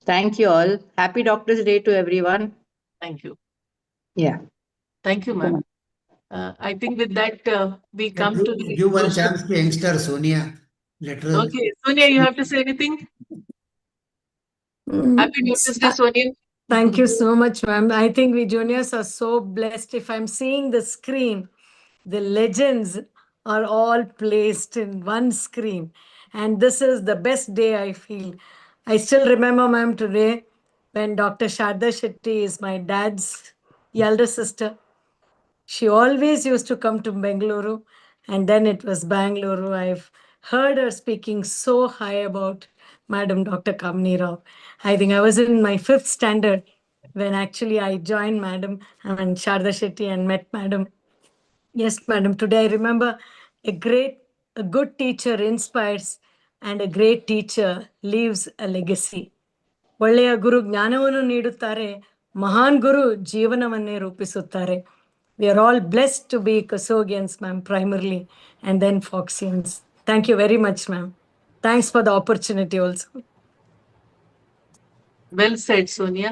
Thank you all. Happy Doctor's Day to everyone. Thank you. Yeah. Thank you, ma'am. I think with that, we come to the Give one closure. chance to youngster Sonia. Let her. Okay, Sonia, you have to say anything? Happy Doctor's Day, Sonia. Thank you so much, ma'am. I think we juniors are so blessed. If I'm seeing the screen, the legends are all placed in one screen. And this is the best day I feel. I still remember, ma'am, today when Dr. Sharda Shetty is my dad's elder sister. She always used to come to Bengaluru, and then it was Bangalore. I've heard her speaking so high about Madam Dr. Kamini Rao. I think I was in my 5th standard when actually I joined Madam and Sharda Shetty and met Madam. Yes, Madam. Today I remember a good teacher inspires and a great teacher leaves a legacy. ಒಳ್ಳೆಯ ಗುರು ಜ್ಞಾನವನ್ನು ನೀಡುತ್ತಾರೆ, ಮಹಾನ್ ಗುರು ಜೀವನವನ್ನೇ ರೂಪಿಸುತ್ತಾರೆ. We are all blessed to be Kasogians, ma'am, primarily, and then Foxians. Thank you very much, ma'am. Thanks for the opportunity also. Well said, Sonia.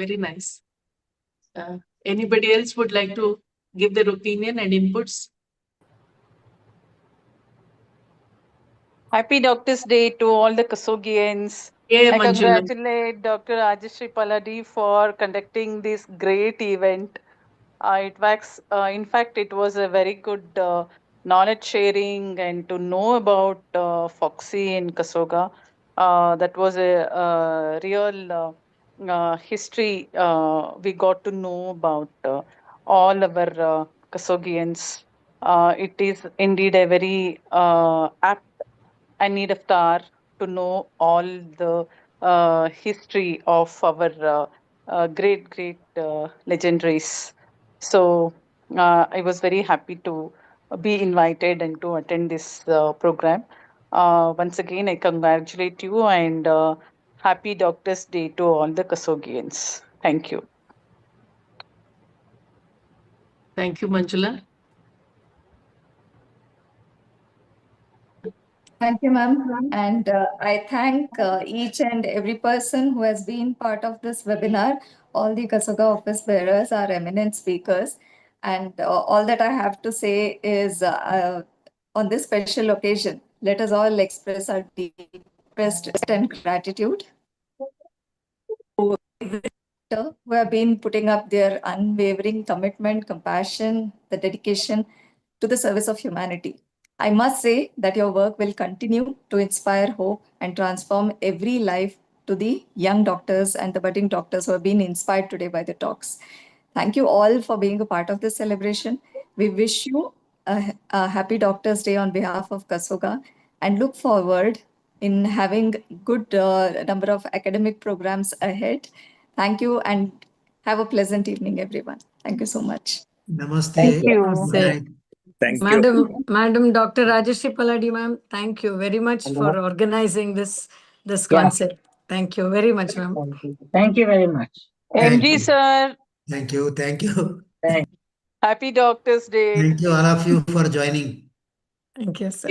Very nice. Anybody else would like to give their opinion and inputs? Happy Doctor's Day to all the Kasogians. Yeah, I Manjula. congratulate Dr. Rajeshri Paladi for conducting this great event. In fact, it was a very good knowledge sharing and to know about Foxy in Kasoga. That was a real history. We got to know about all our Kasogians. It is indeed a very apt and need of tar to know all the history of our great legendaries. So I was very happy to be invited and to attend this program. Once again, I congratulate you and happy Doctor's Day to all the Kasogians. Thank you. Thank you, Manjula. Thank you, ma'am. And I thank each and every person who has been part of this webinar, all the Kasoga office bearers, our eminent speakers. And all that I have to say is on this special occasion, let us all express our deepest and gratitude who have been putting up their unwavering commitment, compassion, the dedication to the service of humanity. I must say that your work will continue to inspire hope and transform every life to the young doctors and the budding doctors who have been inspired today by the talks. Thank you all for being a part of this celebration. We wish you a happy Doctor's Day on behalf of Kasoga and look forward in having good number of academic programs ahead. Thank you and have a pleasant evening, everyone. Thank you so much. Namaste. Thank you. Good night. Thank you. Madam Dr. Rajeshri Paladi, ma'am, thank you very much for organizing this concept. Thank you very much, ma'am. Thank you very much. MG sir. Thank you. Thank you. Happy Doctor's Day. Thank you all of you for joining. Thank you, sir.